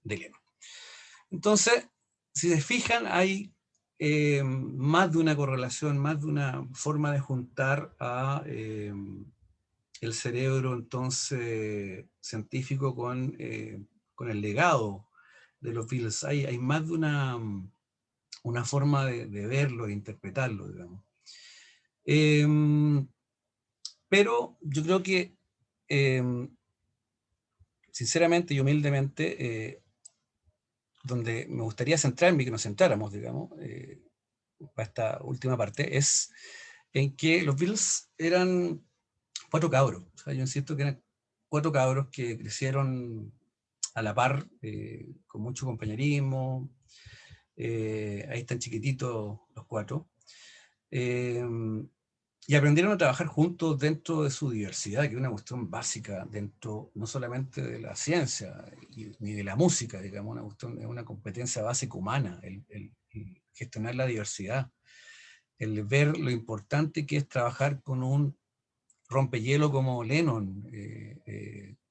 de Lennon. Entonces, si se fijan, hay más de una correlación, más de una forma de juntar a el cerebro entonces científico con el legado de los Beatles. Hay más de una forma de verlo e interpretarlo, digamos. Pero yo creo que sinceramente y humildemente donde me gustaría centrarme y que nos centráramos, digamos, para esta última parte, es en que los Beatles eran 4 cabros. O sea, yo insisto que eran 4 cabros que crecieron a la par, con mucho compañerismo. Ahí están chiquititos los 4. Y aprendieron a trabajar juntos dentro de su diversidad, que es una cuestión básica dentro no solamente de la ciencia ni de la música, digamos, es una competencia básica humana, el gestionar la diversidad, el ver lo importante que es trabajar con un rompehielo como Lennon,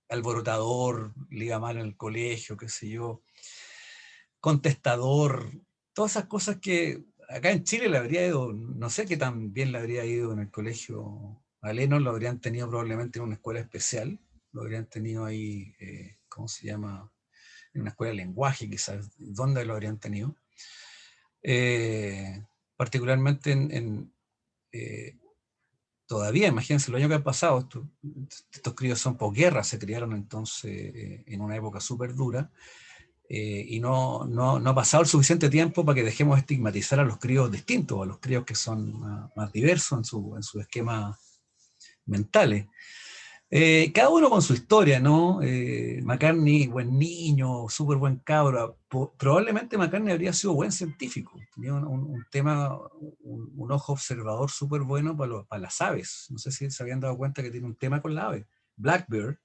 alborotador, le iba mal en el colegio, qué sé yo, contestador, todas esas cosas que acá en Chile le habría ido, no sé qué tan bien le habría ido en el colegio a Lennon, lo habrían tenido probablemente en una escuela especial, lo habrían tenido ahí, ¿cómo se llama? En una escuela de lenguaje quizás, ¿dónde lo habrían tenido? Particularmente todavía, imagínense, los años que han pasado, estos críos son posguerra, se criaron entonces en una época súper dura, y no ha pasado el suficiente tiempo para que dejemos estigmatizar a los críos distintos, a los críos que son más diversos en su esquema mentales. Cada uno con su historia, ¿no? McCartney, buen niño, súper buen cabro. Probablemente McCartney habría sido buen científico. Tenía un tema, un ojo observador súper bueno para las aves. No sé si se habían dado cuenta que tiene un tema con la ave. Blackbird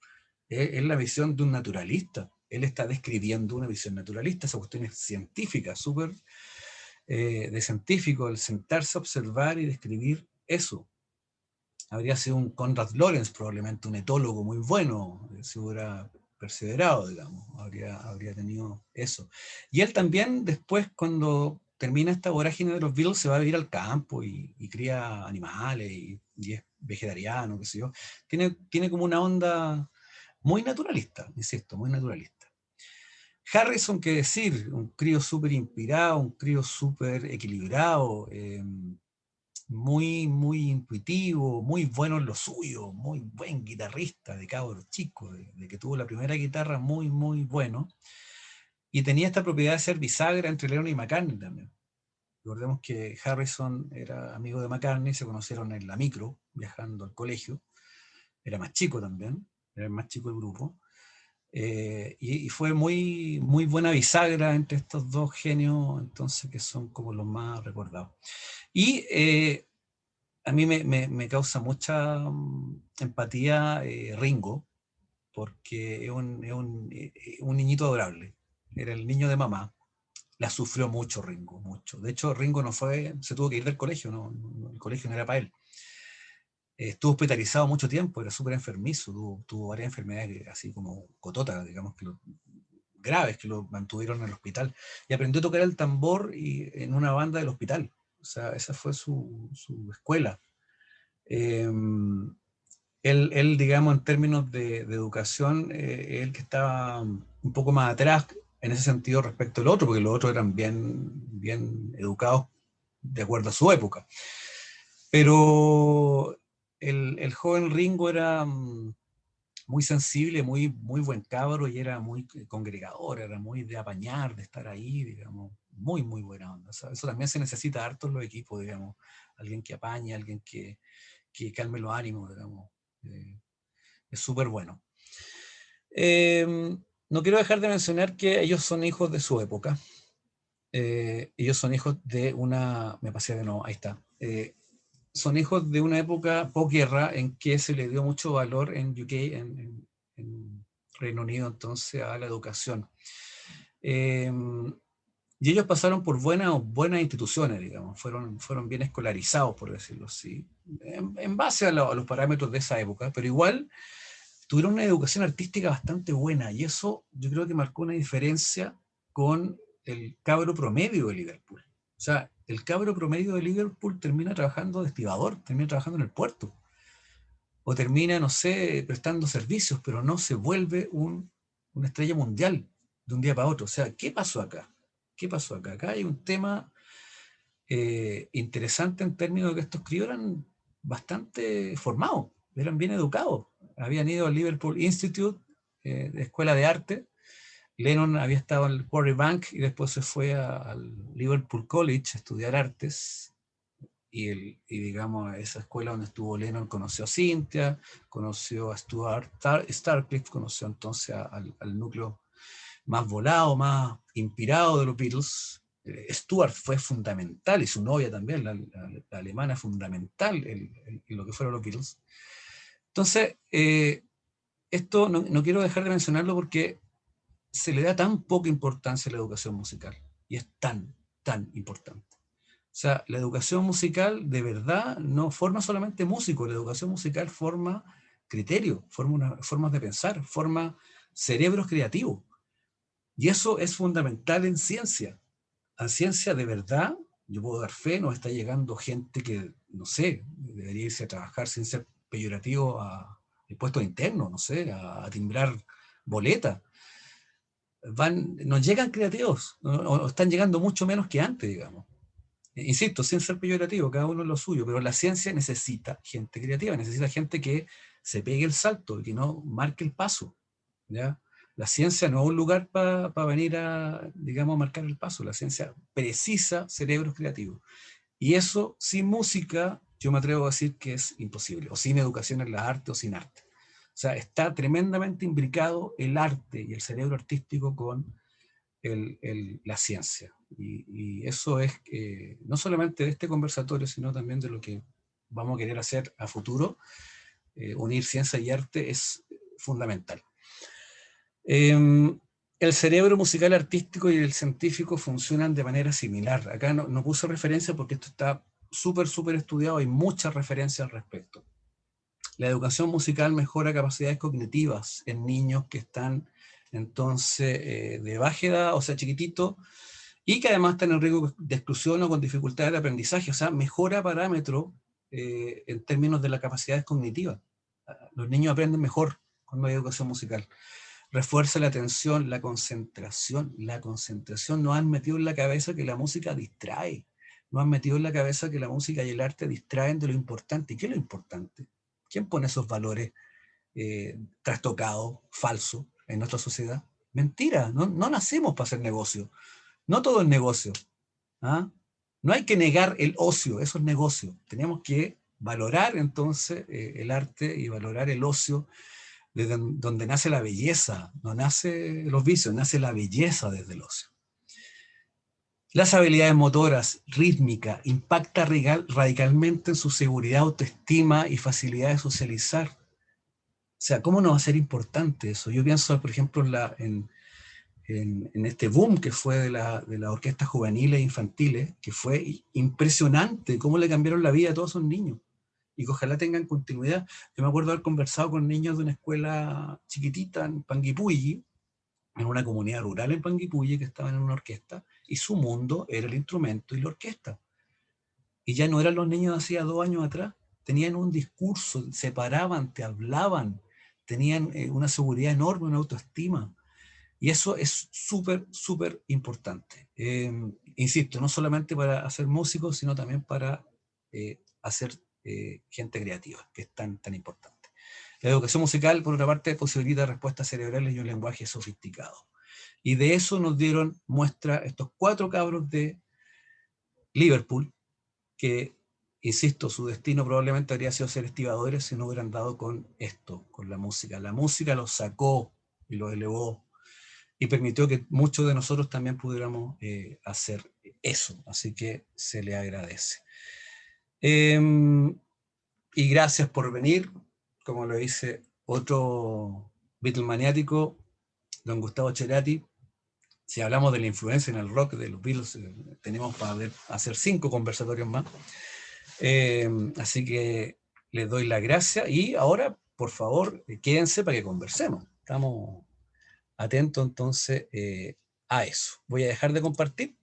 es la visión de un naturalista. Él está describiendo una visión naturalista. Esa cuestión es científica, súper de científico, el sentarse a observar y describir eso. Habría sido un Konrad Lorenz, probablemente un etólogo muy bueno, se hubiera perseverado, digamos, habría tenido eso. Y él también después, cuando termina esta vorágine de los Beatles, se va a vivir al campo y cría animales y es vegetariano, qué sé yo. Tiene como una onda muy naturalista, insisto, muy naturalista. Harrison, qué decir, un crío súper inspirado, un crío súper equilibrado, muy intuitivo, muy bueno en lo suyo, muy buen guitarrista de cabro chico, de que tuvo la primera guitarra muy bueno, y tenía esta propiedad de ser bisagra entre Lennon y McCartney también. Recordemos que Harrison era amigo de McCartney, se conocieron en la micro, viajando al colegio, era más chico también, era el más chico del grupo, y fue muy buena bisagra entre estos dos genios, entonces, que son como los más recordados. Y a mí me causa mucha empatía Ringo, porque es un niñito adorable. Era el niño de mamá. La sufrió mucho Ringo, mucho. De hecho, Ringo se tuvo que ir del colegio, el colegio no era para él. Estuvo hospitalizado mucho tiempo, era súper enfermizo, tuvo varias enfermedades así como cotota, digamos, graves, que lo mantuvieron en el hospital. Y aprendió a tocar el tambor en una banda del hospital. O sea, esa fue su escuela. Él, digamos, en términos de educación, él que estaba un poco más atrás en ese sentido respecto al otro, porque los otros eran bien educados de acuerdo a su época. Pero el joven Ringo era muy sensible, muy buen cabro, y era muy congregador, era muy de apañar, de estar ahí, digamos, muy buena onda. O sea, eso también se necesita harto en los equipos, digamos, alguien que apañe, alguien que calme los ánimos, digamos. Es súper bueno. No quiero dejar de mencionar que ellos son hijos de su época. Ellos son hijos de una... Me pasé de nuevo, ahí está. Son hijos de una época posguerra en que se le dio mucho valor en UK, en Reino Unido, entonces, a la educación. Y ellos pasaron por buenas instituciones, digamos, fueron bien escolarizados, por decirlo así, en base a los parámetros de esa época, pero igual tuvieron una educación artística bastante buena, y eso yo creo que marcó una diferencia con el cabro promedio de Liverpool. O sea, el cabro promedio de Liverpool termina trabajando de estibador, termina trabajando en el puerto, o termina, no sé, prestando servicios, pero no se vuelve una estrella mundial de un día para otro. O sea, ¿qué pasó acá? ¿Qué pasó acá? Acá hay un tema interesante en términos de que estos críos eran bastante formados, eran bien educados. Habían ido al Liverpool Institute, de escuela de arte. Lennon había estado en el Quarry Bank y después se fue al Liverpool College a estudiar artes. Y digamos, esa escuela donde estuvo Lennon conoció a Cynthia, conoció a Stuart Starcliffe, conoció entonces al núcleo más volado, más inspirado de los Beatles. Stuart fue fundamental, y su novia también, la alemana, fundamental en lo que fueron los Beatles. Entonces, esto no quiero dejar de mencionarlo porque se le da tan poca importancia a la educación musical, y es tan importante. O sea, la educación musical de verdad no forma solamente músicos, la educación musical forma criterio, forma formas de pensar, forma cerebros creativos. Y eso es fundamental en ciencia. A ciencia de verdad, yo puedo dar fe, nos está llegando gente que, no sé, debería irse a trabajar sin ser peyorativo a puestos internos, no sé, a timbrar boletas. Nos llegan creativos, o están llegando mucho menos que antes, digamos. Insisto, sin ser peyorativo, cada uno es lo suyo, pero la ciencia necesita gente creativa, necesita gente que se pegue el salto y que no marque el paso, ¿ya? La ciencia no es un lugar para venir a, digamos, marcar el paso. La ciencia precisa cerebros creativos. Y eso, sin música, yo me atrevo a decir que es imposible, o sin educación en las artes o sin arte. O sea, está tremendamente imbricado el arte y el cerebro artístico con la ciencia. Y eso es no solamente de este conversatorio, sino también de lo que vamos a querer hacer a futuro. Unir ciencia y arte es fundamental. El cerebro musical artístico y el científico funcionan de manera similar. Acá no puse referencia porque esto está súper estudiado, hay muchas referencias al respecto. La educación musical mejora capacidades cognitivas en niños que están entonces de baja edad, o sea, chiquititos, y que además están en riesgo de exclusión o con dificultades de aprendizaje. O sea, mejora parámetros en términos de las capacidades cognitivas. Los niños aprenden mejor cuando hay educación musical. Refuerza la atención, la concentración. La concentración. Nos han metido en la cabeza que la música distrae. Nos han metido en la cabeza que la música y el arte distraen de lo importante. ¿Y qué es lo importante? ¿Quién pone esos valores trastocados, falsos en nuestra sociedad? Mentira, no nacemos para hacer negocio. No todo es negocio. ¿Ah? No hay que negar el ocio, eso es negocio. Tenemos que valorar entonces el arte y valorar el ocio desde donde nace la belleza, no nace los vicios, nace la belleza desde el ocio. Las habilidades motoras, rítmica, impacta radicalmente en su seguridad, autoestima y facilidad de socializar. O sea, ¿cómo no va a ser importante eso? Yo pienso, por ejemplo, en este boom que fue de las orquestas juveniles e infantiles, que fue impresionante cómo le cambiaron la vida a todos esos niños. Y que ojalá tengan continuidad. Yo me acuerdo haber conversado con niños de una escuela chiquitita en Panguipulli, en una comunidad rural en Panguipulli, que estaban en una orquesta, y su mundo era el instrumento y la orquesta. Y ya no eran los niños de hacía 2 años atrás, tenían un discurso, se paraban, te hablaban, tenían una seguridad enorme, una autoestima. Y eso es súper importante. Insisto, no solamente para hacer músicos, sino también para hacer gente creativa, que es tan importante. La educación musical, por otra parte, posibilita respuestas cerebrales y un lenguaje sofisticado. Y de eso nos dieron muestra estos 4 cabros de Liverpool, que, insisto, su destino probablemente habría sido ser estibadores si no hubieran dado con esto, con la música. La música los sacó y los elevó y permitió que muchos de nosotros también pudiéramos hacer eso. Así que se le agradece. Y gracias por venir. Como lo dice otro Beatlemaniático, don Gustavo Cerati, si hablamos de la influencia en el rock de los Beatles, tenemos para hacer 5 conversatorios más. Así que les doy las gracias y ahora, por favor, quédense para que conversemos. Estamos atentos entonces a eso. Voy a dejar de compartir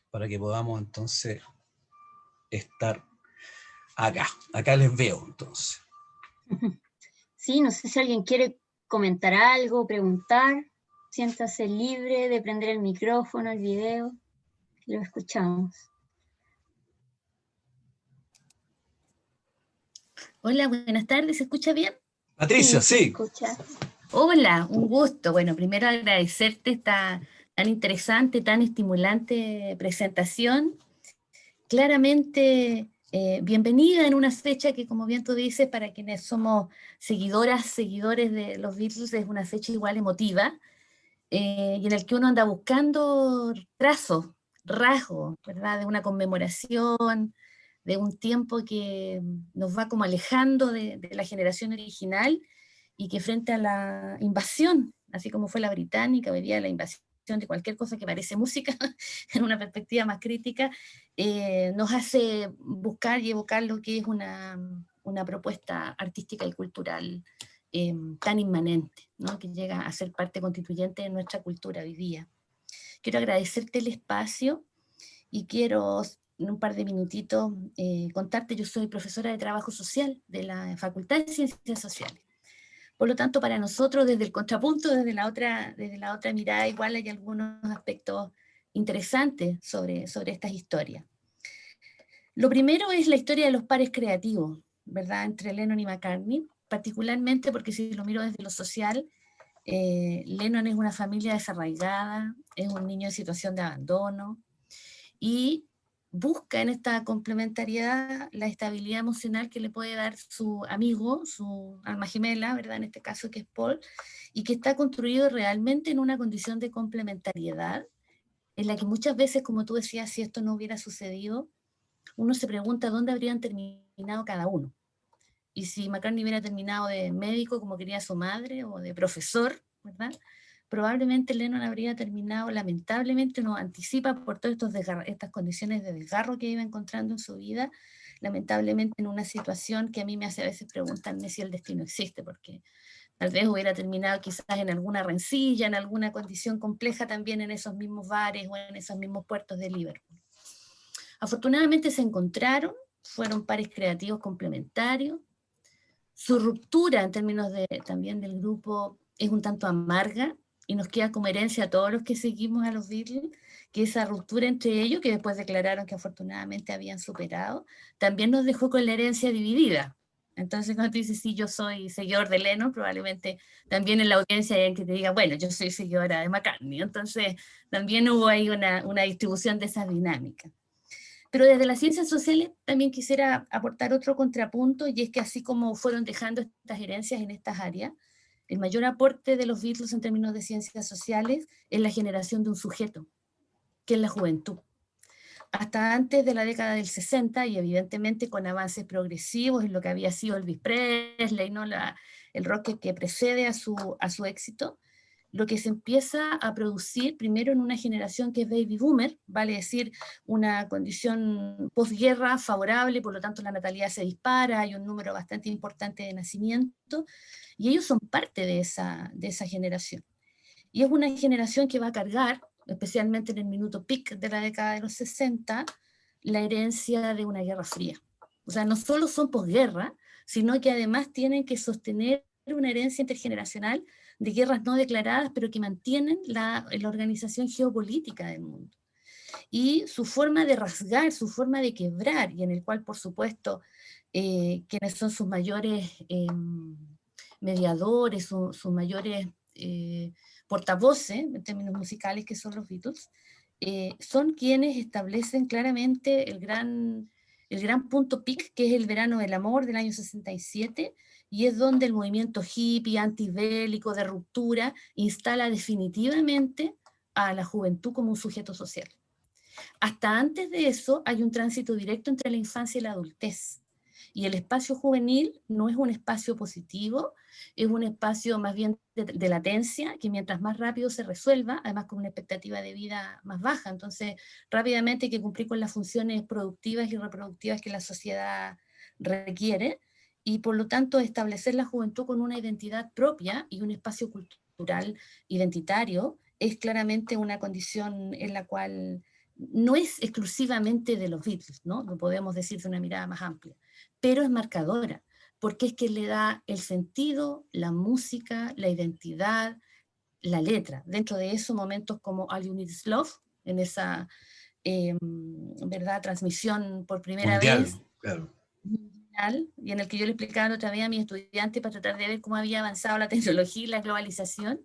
para que podamos entonces estar acá. Acá les veo entonces. Sí, no sé si alguien quiere comentar algo, preguntar. Siéntase libre de prender el micrófono, el video. Lo escuchamos. Hola, buenas tardes, ¿se escucha bien? Patricia, sí. ¿Se escucha? Hola, un gusto. Bueno, primero agradecerte esta tan interesante, tan estimulante presentación. Claramente bienvenida en una fecha que, como bien tú dices, para quienes somos seguidores de los Beatles, es una fecha igual emotiva, y en el que uno anda buscando trazos, rasgos, ¿verdad? De una conmemoración, de un tiempo que nos va como alejando de la generación original y que frente a la invasión, así como fue la británica, hoy día la invasión de cualquier cosa que parece música, en una perspectiva más crítica, nos hace buscar y evocar lo que es una propuesta artística y cultural tan inmanente, ¿no? Que llega a ser parte constituyente de nuestra cultura hoy día. Quiero agradecerte el espacio y quiero en un par de minutitos contarte, yo soy profesora de trabajo social de la Facultad de Ciencias Sociales. Por lo tanto, para nosotros, desde el contrapunto, desde la otra mirada, igual hay algunos aspectos interesantes sobre estas historias. Lo primero es la historia de los pares creativos, ¿verdad?, entre Lennon y McCartney, particularmente porque si lo miro desde lo social, Lennon es una familia desarraigada, es un niño en situación de abandono, y busca en esta complementariedad la estabilidad emocional que le puede dar su amigo, su alma gemela, ¿verdad? En este caso que es Paul, y que está construido realmente en una condición de complementariedad, en la que muchas veces, como tú decías, si esto no hubiera sucedido, uno se pregunta dónde habrían terminado cada uno. Y si McCartney hubiera terminado de médico como quería su madre, o de profesor, ¿verdad? Probablemente Lennon habría terminado, lamentablemente, uno anticipa por todas estas condiciones de desgarro que iba encontrando en su vida, lamentablemente en una situación que a mí me hace a veces preguntarme si el destino existe, porque tal vez hubiera terminado quizás en alguna rencilla, en alguna condición compleja también en esos mismos bares o en esos mismos puertos de Liverpool. Afortunadamente se encontraron, fueron pares creativos complementarios. Su ruptura en términos también del grupo es un tanto amarga, y nos queda como herencia a todos los que seguimos a los Beatles, que esa ruptura entre ellos, que después declararon que afortunadamente habían superado, también nos dejó con la herencia dividida. Entonces cuando tú dices, sí, yo soy seguidor de Lennon, probablemente también en la audiencia hay alguien que te diga, bueno, yo soy seguidora de McCartney. Entonces también hubo ahí una distribución de esas dinámicas. Pero desde las ciencias sociales también quisiera aportar otro contrapunto, y es que así como fueron dejando estas herencias en estas áreas, el mayor aporte de los Beatles en términos de ciencias sociales es la generación de un sujeto, que es la juventud. Hasta antes de la década del 60, y evidentemente con avances progresivos en lo que había sido Elvis Presley, ¿no? El rock que precede a su éxito, lo que se empieza a producir primero en una generación que es baby boomer, vale decir, una condición posguerra favorable, por lo tanto la natalidad se dispara, hay un número bastante importante de nacimientos, y ellos son parte de esa generación. Y es una generación que va a cargar, especialmente en el minuto peak de la década de los 60, la herencia de una guerra fría. O sea, no solo son posguerra, sino que además tienen que sostener una herencia intergeneracional de guerras no declaradas, pero que mantienen la organización geopolítica del mundo. Y su forma de rasgar, su forma de quebrar, y en el cual, por supuesto, quienes son sus mayores mediadores, sus mayores portavoces, en términos musicales, que son los Beatles, son quienes establecen claramente el gran punto peak, que es el verano del amor del año 67, y es donde el movimiento hippie, antibélico, de ruptura, instala definitivamente a la juventud como un sujeto social. Hasta antes de eso hay un tránsito directo entre la infancia y la adultez. Y el espacio juvenil no es un espacio positivo, es un espacio más bien de latencia, que mientras más rápido se resuelva, además con una expectativa de vida más baja, entonces rápidamente hay que cumplir con las funciones productivas y reproductivas que la sociedad requiere, y por lo tanto establecer la juventud con una identidad propia y un espacio cultural identitario es claramente una condición en la cual no es exclusivamente de los Beatles, ¿no? Lo podemos decir de una mirada más amplia, pero es marcadora, porque es que le da el sentido, la música, la identidad, la letra. Dentro de eso, momentos como All You Need Is Love, en esa ¿verdad? Transmisión por primera mundial, vez, claro. mundial, y en el que yo le explicaba otra vez a mis estudiantes para tratar de ver cómo había avanzado la tecnología y la globalización,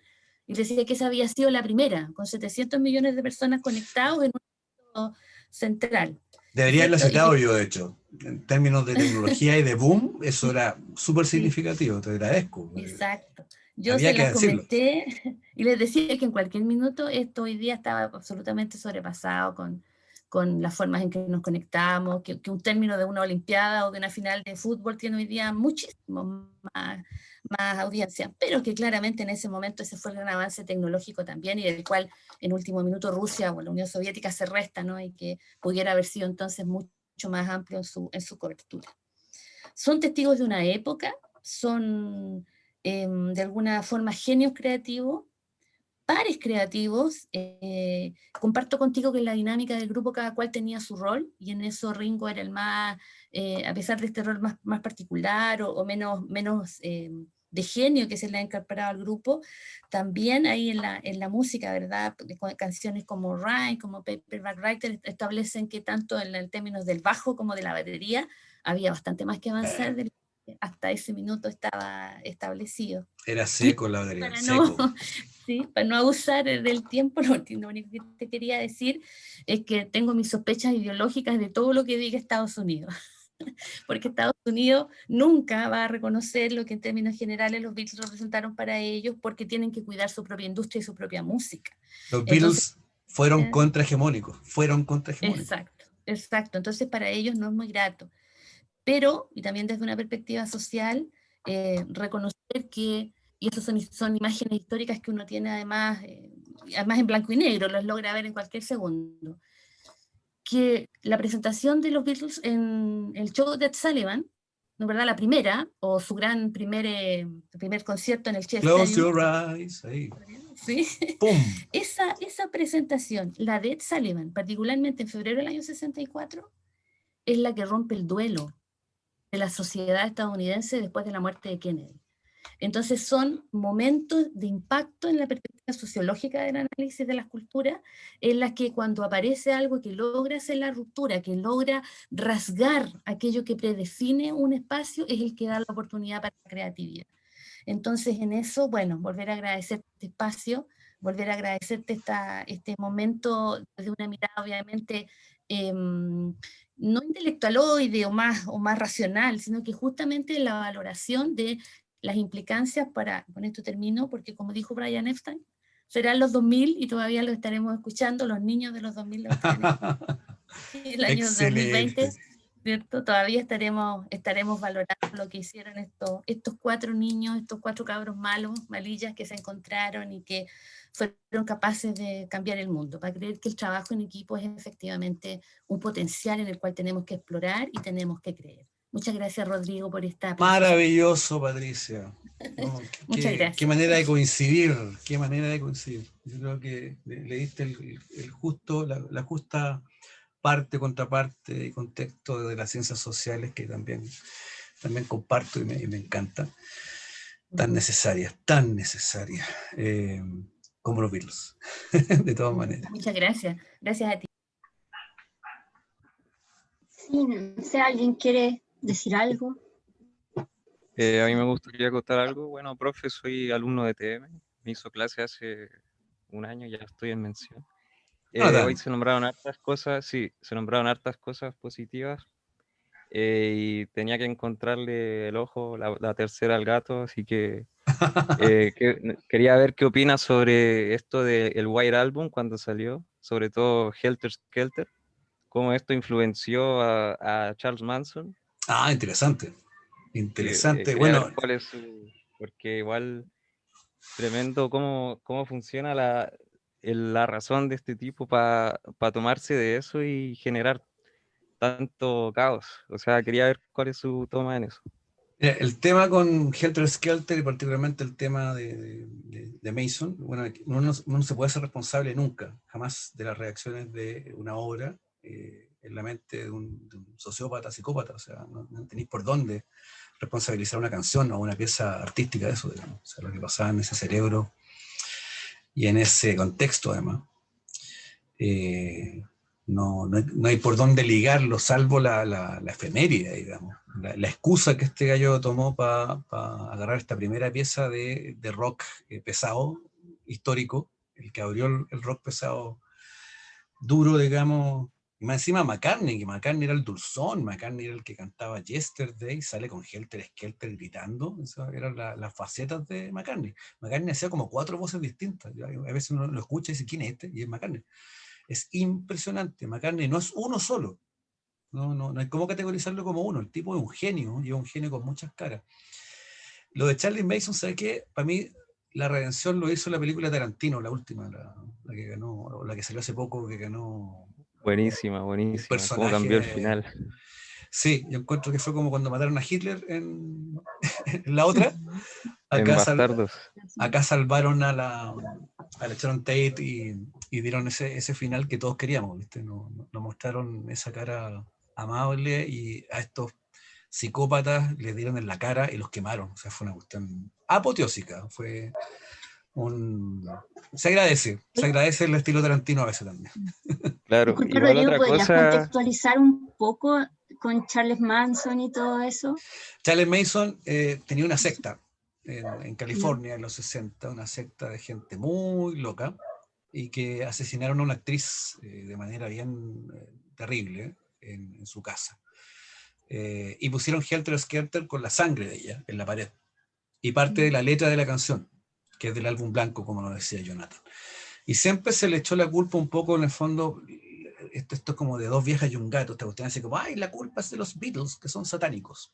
y decía que esa había sido la primera, con 700 millones de personas conectados en un central. Debería haberlo ¿Cierto? citado yo, de hecho. En términos de tecnología y de boom, eso era súper significativo, te agradezco. Exacto. Yo Había se que las decirlo. comenté y les decía que en cualquier minuto esto hoy día estaba absolutamente sobrepasado con las formas en que nos conectamos, que un término de una olimpiada o de una final de fútbol tiene hoy día muchísimo más audiencia, pero que claramente en ese momento ese fue el gran avance tecnológico también, y del cual en último minuto Rusia o la Unión Soviética se resta, ¿no? Y que pudiera haber sido entonces mucho más amplio en su cobertura. Son testigos de una época, son de alguna forma genios creativos, pares creativos. Comparto contigo que en la dinámica del grupo cada cual tenía su rol, y en eso Ringo era el más, a pesar de este rol más particular o menos de genio que se le ha incorporado al grupo, también ahí en la música, ¿verdad? Canciones como Rhyme, como Paperback Writer establecen que tanto en términos del bajo como de la batería había bastante más que avanzar de lo que hasta ese minuto estaba establecido. Era seco la batería, Para no, seco. Sí, para no abusar del tiempo, lo único que te quería decir es que tengo mis sospechas ideológicas de todo lo que diga Estados Unidos. Porque Estados Unidos nunca va a reconocer lo que en términos generales los Beatles representaron para ellos, porque tienen que cuidar su propia industria y su propia música. Los Entonces, Beatles fueron contrahegemónicos, fueron contrahegemónicos. exacto, exacto. Entonces para ellos no es muy grato. Pero, y también desde una perspectiva social, reconocer que, y esas son imágenes históricas que uno tiene además en blanco y negro, los logra ver en cualquier segundo, que la presentación de los Beatles en el show de Ed Sullivan, ¿no, verdad? La primera, o su primer concierto en el Shea Close Stadium, your eyes, ahí. ¿sí? ¡Pum! Esa presentación, la de Ed Sullivan, particularmente en febrero del año 64, es la que rompe el duelo de la sociedad estadounidense después de la muerte de Kennedy. Entonces son momentos de impacto en la perspectiva sociológica del análisis de las culturas, en las que cuando aparece algo que logra hacer la ruptura, que logra rasgar aquello que predefine un espacio, es el que da la oportunidad para la creatividad. Entonces en eso, bueno, volver a agradecerte este espacio, volver a agradecerte este momento desde una mirada obviamente no intelectualoide o más racional, sino que justamente la valoración de las implicancias con esto termino, porque como dijo Brian Epstein, serán los 2000 y todavía lo estaremos escuchando, los niños de los 2000 lo estarán el año 2020, Excelente. ¿cierto? Todavía estaremos valorando lo que hicieron estos 4 niños, estos 4 cabros malillas que se encontraron y que fueron capaces de cambiar el mundo, para creer que el trabajo en equipo es efectivamente un potencial en el cual tenemos que explorar y tenemos que creer. Muchas gracias, Rodrigo, por esta presentación. Maravilloso, Patricia. No, Muchas gracias. qué manera de coincidir, qué manera de coincidir. Yo creo que le diste la justa contraparte y contexto de las ciencias sociales que también comparto y me encanta. Tan necesarias como los Beatles, de todas maneras. Muchas gracias. Gracias a ti. Sí, no sé, ¿alguien quiere decir algo? A mí me gustaría contar algo. Bueno, profe, soy alumno de TM. Me hizo clase hace un año, ya estoy en mención. Hoy se nombraron hartas cosas, sí, se nombraron hartas cosas positivas. Y tenía que encontrarle el ojo, la tercera al gato, así que quería ver qué opinas sobre esto del White Album cuando salió, sobre todo Helter Skelter, cómo esto influenció a Charles Manson. Ah, interesante. Interesante. Quería Bueno, ver cuál es porque igual tremendo cómo funciona la razón de este tipo para tomarse de eso y generar tanto caos. O sea, quería ver cuál es su toma en eso. el tema con Helter Skelter y particularmente el tema de Mason, bueno, uno no se puede ser responsable nunca, jamás, de las reacciones de una obra en la mente de un sociópata, psicópata. O sea, no tenéis por dónde responsabilizar una canción o una pieza artística de eso, digamos. O sea, lo que pasaba en ese cerebro y en ese contexto, además. No hay por dónde ligarlo, salvo la efeméride, digamos. La excusa que este gallo tomó para agarrar esta primera pieza de rock pesado, histórico, el que abrió el rock pesado duro, digamos. Y más encima McCartney, que McCartney era el dulzón, McCartney era el que cantaba Yesterday, sale con Helter Skelter gritando. Esas eran las facetas de McCartney. McCartney hacía como 4 voces distintas. A veces uno lo escucha y dice, ¿quién es este? Y es McCartney. Es impresionante. McCartney no es uno solo. No hay cómo categorizarlo como uno. El tipo es un genio, y es un genio con muchas caras. Lo de Charlie Mason, ¿sabes qué? Para mí, la redención lo hizo la película Tarantino, la última, la que ganó, la que salió hace poco, que ganó. Buenísima. Cómo cambió el final. Sí, yo encuentro que fue como cuando mataron a Hitler en la otra. Acá salvaron a la Sharon Tate y dieron ese final que todos queríamos, ¿viste? Nos mostraron esa cara amable y a estos psicópatas les dieron en la cara y los quemaron. O sea, fue una cuestión apoteósica. Se agradece el estilo Tarantino a veces también. Claro, Disculpa, igual Rodrigo, otra ¿podrías cosa... contextualizar un poco con Charles Manson y todo eso? Charles Mason tenía una secta en California en los 60, una secta de gente muy loca, y que asesinaron a una actriz de manera bien terrible en su casa. Y pusieron Helter Skelter con la sangre de ella en la pared. Y parte de la letra de la canción, que es del álbum blanco, como nos decía Jonathan. Y siempre se le echó la culpa un poco, en el fondo, esto es como de dos viejas y un gato, esta cuestión así como, ay, la culpa es de los Beatles, que son satánicos.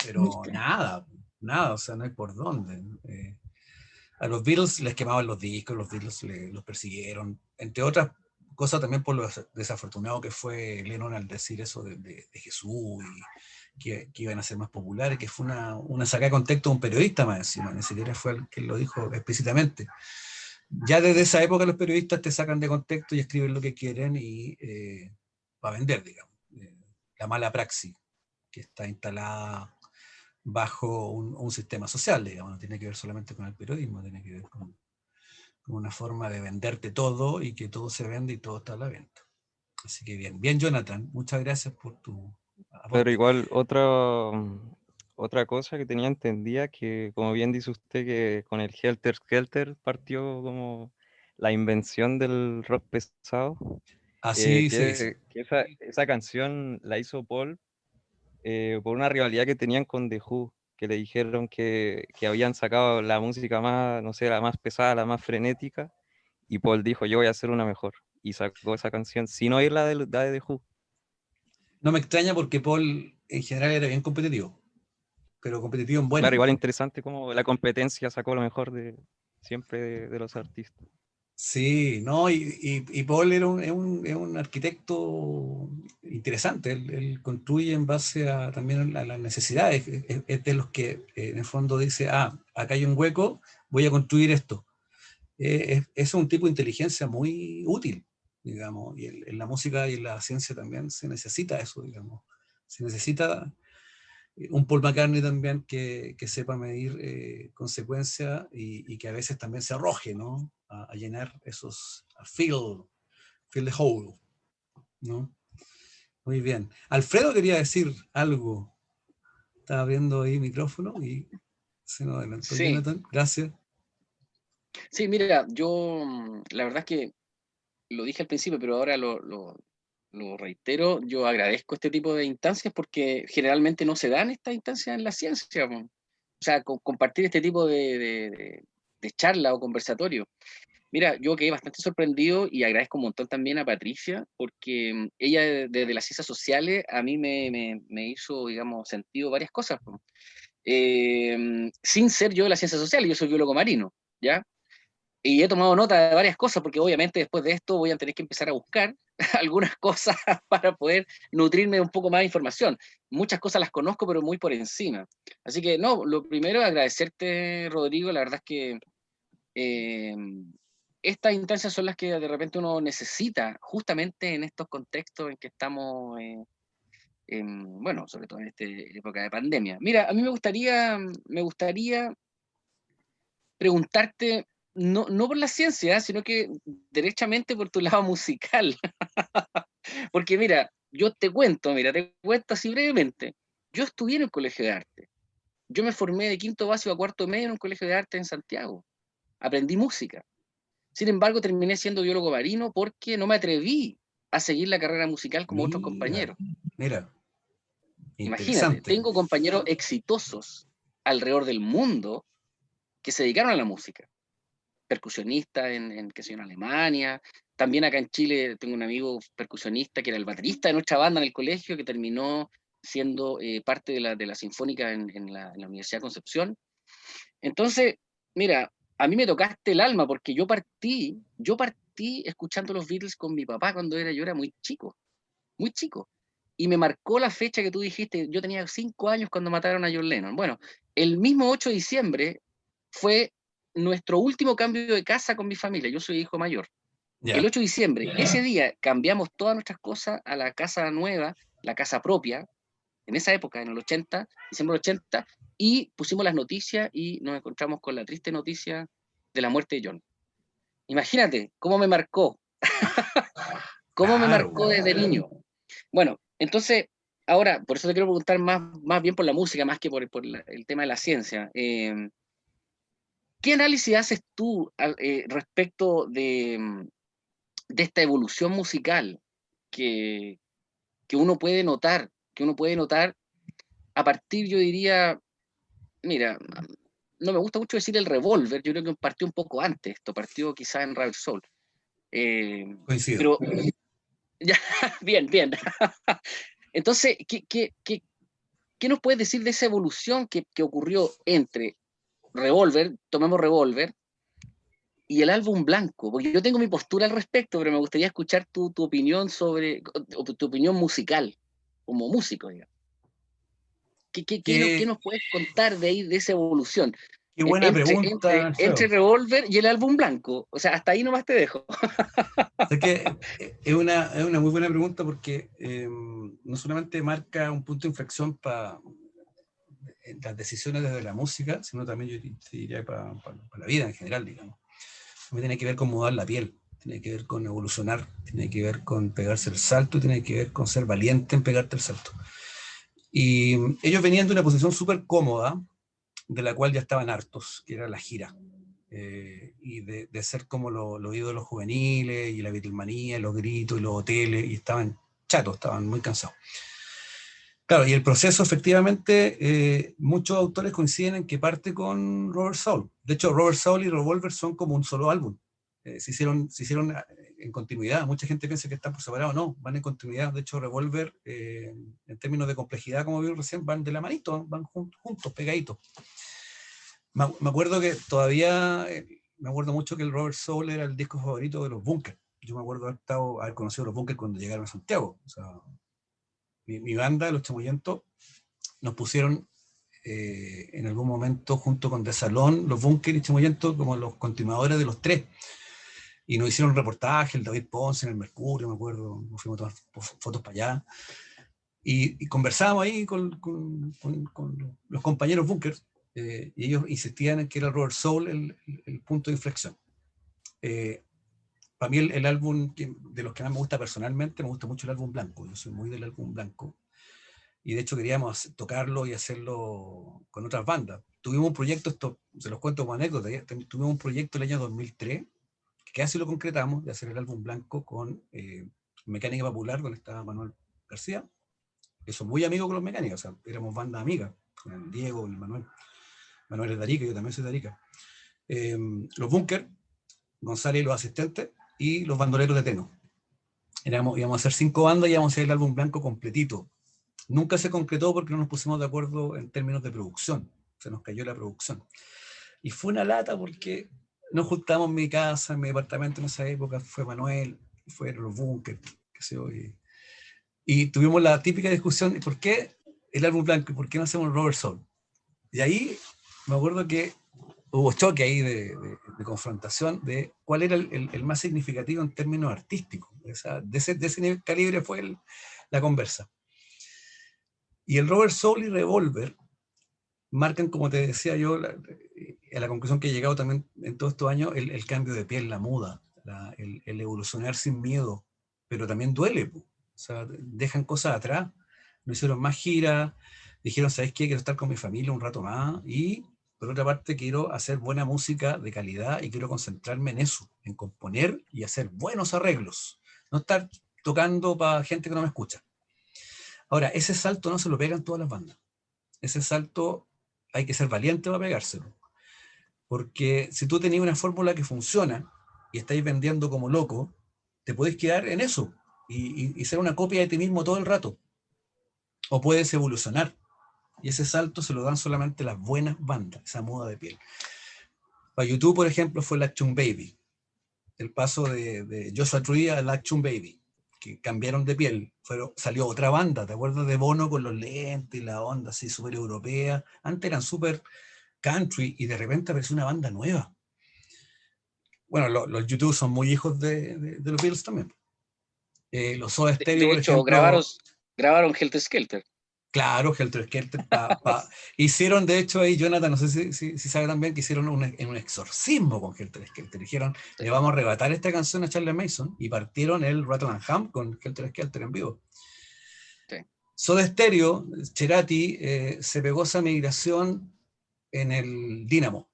Pero nada, o sea, no hay por dónde. A los Beatles les quemaban los discos, los Beatles los persiguieron, entre otras cosas también por lo desafortunado que fue Lennon al decir eso de Jesús, y que iban a ser más populares, que fue una sacada de contexto de un periodista más encima, ni siquiera fue el que lo dijo explícitamente. Ya desde esa época los periodistas te sacan de contexto y escriben lo que quieren y para vender, digamos. La mala praxis que está instalada bajo un sistema social, digamos, no tiene que ver solamente con el periodismo, tiene que ver con una forma de venderte todo y que todo se vende y todo está a la venta. Así que bien, Jonathan, muchas gracias por tu aporte. Pero igual otra cosa que tenía entendida, que como bien dice usted, que con el Helter Skelter partió como la invención del rock pesado, Así se dice. que esa canción la hizo Paul por una rivalidad que tenían con The Who, que le dijeron que habían sacado la música más, no sé, la más pesada, la más frenética, y Paul dijo, yo voy a hacer una mejor, y sacó esa canción sin oír la de The Who. No me extraña porque Paul en general era bien competitivo, pero competitivo en bueno. Claro, igual interesante como la competencia sacó lo mejor siempre de los artistas. Sí, no, y Paul era un arquitecto interesante. Él construye en base también a las necesidades. Es de los que en el fondo dice, acá hay un hueco, voy a construir esto. Es un tipo de inteligencia muy útil, digamos, y en la música y en la ciencia también se necesita eso, digamos. Se necesita un Paul McCartney también que sepa medir consecuencias y que a veces también se arroje, ¿no? A llenar esos, a fill the hole, ¿no? Muy bien. Alfredo quería decir algo. Estaba abriendo ahí micrófono y se nos adelantó. Sí. Jonathan, gracias. Sí, mira, yo la verdad es que lo dije al principio, pero ahora lo reitero, yo agradezco este tipo de instancias porque generalmente no se dan estas instancias en la ciencia. O sea, compartir este tipo de charla o conversatorio. Mira, yo quedé bastante sorprendido y agradezco un montón también a Patricia, porque ella desde las ciencias sociales a mí me hizo, digamos, sentido varias cosas. Sin ser yo de las ciencias sociales, yo soy biólogo marino, ¿ya? Y he tomado nota de varias cosas, porque obviamente después de esto voy a tener que empezar a buscar algunas cosas para poder nutrirme de un poco más de información. Muchas cosas las conozco, pero muy por encima. Así que, no, lo primero, agradecerte, Rodrigo. La verdad es que estas instancias son las que de repente uno necesita, justamente en estos contextos en que estamos, bueno, sobre todo en esta época de pandemia. Mira, a mí me gustaría preguntarte, no por la ciencia, sino que derechamente por tu lado musical. Porque mira, te cuento así brevemente. Yo estudié en el colegio de arte. Yo me formé de quinto básico a cuarto medio en un colegio de arte en Santiago. Aprendí música. Sin embargo, terminé siendo biólogo marino porque no me atreví a seguir la carrera musical como otros compañeros. Mira, imagínate, tengo compañeros exitosos alrededor del mundo que se dedicaron a la música. Percusionista en Alemania. También acá en Chile tengo un amigo percusionista que era el baterista de nuestra banda en el colegio, que terminó siendo parte de la sinfónica en la Universidad de Concepción. Entonces, mira, a mí me tocaste el alma porque yo partí escuchando los Beatles con mi papá cuando yo era muy chico. Y me marcó la fecha que tú dijiste. Yo tenía 5 años cuando mataron a John Lennon. Bueno, el mismo 8 de diciembre fue nuestro último cambio de casa con mi familia. Yo soy hijo mayor. El 8 de diciembre, ese día cambiamos todas nuestras cosas a la casa nueva, la casa propia, en esa época, en el 80, diciembre del 80, y pusimos las noticias y nos encontramos con la triste noticia de la muerte de John. Imagínate cómo me marcó. Cómo me marcó desde niño. Bueno, entonces, ahora, por eso te quiero preguntar más bien por la música, más que por el tema de la ciencia. ¿Qué análisis haces tú respecto de esta evolución musical que uno puede notar, a partir, yo diría, mira, no me gusta mucho decir el Revolver, yo creo que partió un poco antes, esto partió quizá en Rubber Soul. Coincido. Pero, ya, bien. Entonces, ¿qué nos puedes decir de esa evolución que ocurrió entre Revolver, tomemos Revolver, y el álbum blanco? Porque yo tengo mi postura al respecto, pero me gustaría escuchar tu opinión tu opinión musical, como músico, digamos. ¿Qué nos puedes contar de ahí, de esa evolución? Qué buena pregunta. Entre Revolver y el álbum blanco. O sea, hasta ahí nomás te dejo. Es que es una muy buena pregunta porque no solamente marca un punto de inflexión para las decisiones desde la música, sino también yo diría para la vida en general, digamos. También tiene que ver con mudar la piel, tiene que ver con evolucionar, tiene que ver con pegarse el salto, tiene que ver con ser valiente en pegarte el salto. Y ellos venían de una posición súper cómoda, de la cual ya estaban hartos, que era la gira. Y de ser como los ídolos juveniles, y la Beatlemanía, los gritos, y los hoteles, y estaban chatos, estaban muy cansados. Claro, y el proceso, efectivamente, muchos autores coinciden en que parte con Rubber Soul. De hecho, Rubber Soul y Revolver son como un solo álbum. Se hicieron en continuidad. Mucha gente piensa que están por separado. No, van en continuidad. De hecho, Revolver, en términos de complejidad, como vimos recién, van de la manito, van juntos, pegaditos. Me acuerdo que todavía, me acuerdo mucho que el Rubber Soul era el disco favorito de los Bunkers. Yo me acuerdo haber conocido a los Bunkers cuando llegaron a Santiago. O sea, mi banda, Los Chamullentos, nos pusieron en algún momento junto con The Salón, los Bunkers y Chamullentos como los continuadores de los tres. Y nos hicieron un reportaje, el David Ponce en el Mercurio, me acuerdo, nos fuimos a tomar fotos para allá. Y conversábamos ahí con los compañeros Bunkers, y ellos insistían en que era Rubber Soul el punto de inflexión. Para mí el álbum de los que más me gusta personalmente, me gusta mucho el álbum blanco. Yo soy muy del álbum blanco. Y de hecho queríamos tocarlo y hacerlo con otras bandas. Tuvimos un proyecto, esto se los cuento como anécdota, tuvimos un proyecto el año 2003, que casi lo concretamos, de hacer el álbum blanco con Mecánica Popular, donde estaba Manuel García, que son muy amigos con los Mecánicos, o sea, éramos banda amiga, con el Diego, el Manuel. Manuel es de Arica, yo también soy de Arica. Los Bunkers, González y los asistentes, y los bandoleros de Teno. Íbamos a hacer 5 bandas y íbamos a hacer el álbum blanco completito. Nunca se concretó porque no nos pusimos de acuerdo en términos de producción. Se nos cayó la producción. Y fue una lata porque nos juntamos en mi casa, en mi departamento en esa época. Fue Manuel, fueron los Bunkers, qué sé yo. Y tuvimos la típica discusión: ¿por qué el álbum blanco y por qué no hacemos el Rubber Soul? Y ahí me acuerdo que hubo choque ahí de confrontación de cuál era el más significativo en términos artísticos. De ese calibre fue la conversa. Y el Rubber Soul y Revolver marcan, como te decía yo, a la conclusión que he llegado también en todos estos años, el cambio de piel, la muda, el evolucionar sin miedo, pero también duele. O sea, dejan cosas atrás, no hicieron más giras, dijeron, ¿sabes qué? Quiero estar con mi familia un rato más, y por otra parte quiero hacer buena música de calidad y quiero concentrarme en eso, en componer y hacer buenos arreglos, no estar tocando para gente que no me escucha. Ahora, ese salto no se lo pegan todas las bandas. Ese salto hay que ser valiente para pegárselo. Porque si tú tenías una fórmula que funciona y estáis vendiendo como loco, te puedes quedar en eso y ser una copia de ti mismo todo el rato. O puedes evolucionar. Y ese salto se lo dan solamente las buenas bandas, esa muda de piel. Para YouTube, por ejemplo, fue el Action Baby. El paso de Joshua Tree al Action Baby, que cambiaron de piel. Salió otra banda, ¿te acuerdas de Bono con los lentes y la onda así súper europea? Antes eran súper country y de repente apareció una banda nueva. Bueno, los YouTube son muy hijos de los Beatles también. Los Soda Stereo, de hecho, por ejemplo, grabaron Helter Skelter. Claro, Helter Skelter. Hicieron, de hecho, ahí, Jonathan, no sé si sabe también, que hicieron un exorcismo con Helter Skelter. Dijeron, sí, le vamos a arrebatar esta canción a Charlie Mason, y partieron el Rattle and Hum con Helter Skelter en vivo. Sí. Soda Stereo, Cerati, se pegó esa migración en el Dínamo,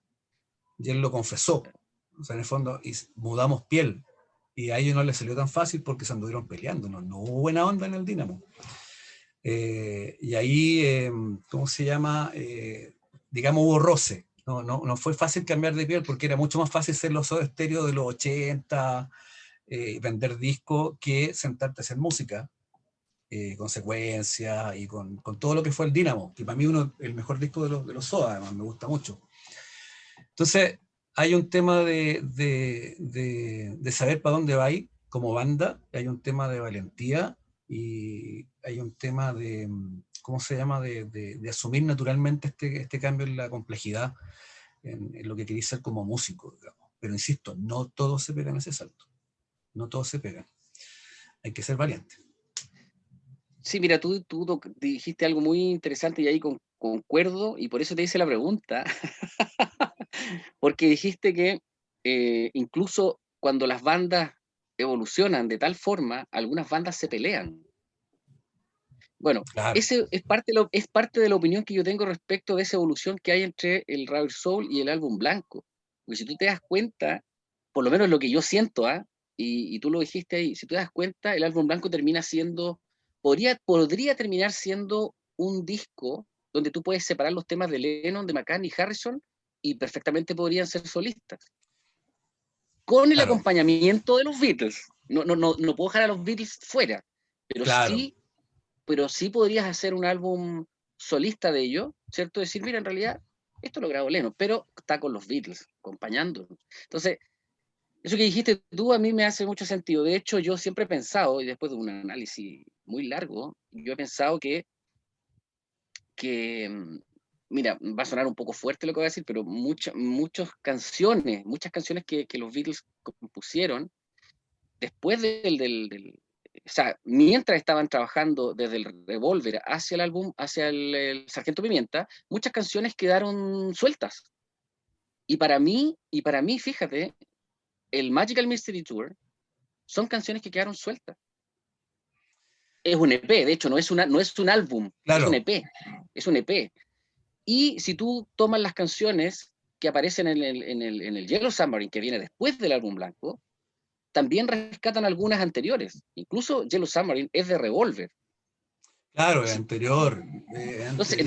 y él lo confesó. O sea, en el fondo, y mudamos piel, y a ellos no les salió tan fácil porque se anduvieron peleando, no hubo buena onda en el Dínamo. Y ahí, ¿cómo se llama? Digamos, hubo roce. No fue fácil cambiar de piel porque era mucho más fácil ser los Soda Stereo de los 80, vender discos, que sentarte a hacer música. Consecuencia y con todo lo que fue el Dínamo, que para mí el mejor disco de los Soda, además, me gusta mucho. Entonces, hay un tema de saber para dónde va ahí como banda, hay un tema de valentía, y hay un tema de, ¿cómo se llama?, de asumir naturalmente este cambio en la complejidad, en lo que queréis ser como músico, digamos. Pero insisto, no todos se pegan ese salto, no todos se pegan, hay que ser valiente. Sí, mira, tú dijiste algo muy interesante y ahí concuerdo, y por eso te hice la pregunta, porque dijiste que incluso cuando las bandas evolucionan de tal forma, algunas bandas se pelean. Bueno, claro. Ese es parte de la opinión que yo tengo respecto de esa evolución que hay entre el Rubber Soul y el Álbum Blanco. Porque si tú te das cuenta, por lo menos lo que yo siento, y tú lo dijiste ahí, si tú te das cuenta, el Álbum Blanco termina siendo, podría terminar siendo un disco donde tú puedes separar los temas de Lennon, de McCartney y Harrison, y perfectamente podrían ser solistas. Con el acompañamiento de los Beatles. No puedo dejar a los Beatles fuera, pero sí podrías hacer un álbum solista de ellos, ¿cierto? Decir, mira, en realidad, esto lo grabó Lennon, pero está con los Beatles, acompañando. Entonces, eso que dijiste tú a mí me hace mucho sentido. De hecho, yo siempre he pensado, y después de un análisis muy largo, yo he pensado que mira, va a sonar un poco fuerte lo que voy a decir, pero muchas canciones que los Beatles compusieron, después o sea, mientras estaban trabajando desde el Revolver hacia el álbum, hacia el Sargento Pimienta, muchas canciones quedaron sueltas. Y para mí, fíjate, el Magical Mystery Tour son canciones que quedaron sueltas. Es un EP, de hecho, no es un álbum, claro. Es un EP. Y si tú tomas las canciones que aparecen en el Yellow Submarine, que viene después del álbum blanco, también rescatan algunas anteriores. Incluso Yellow Submarine es de Revolver. Claro, es anterior. Entonces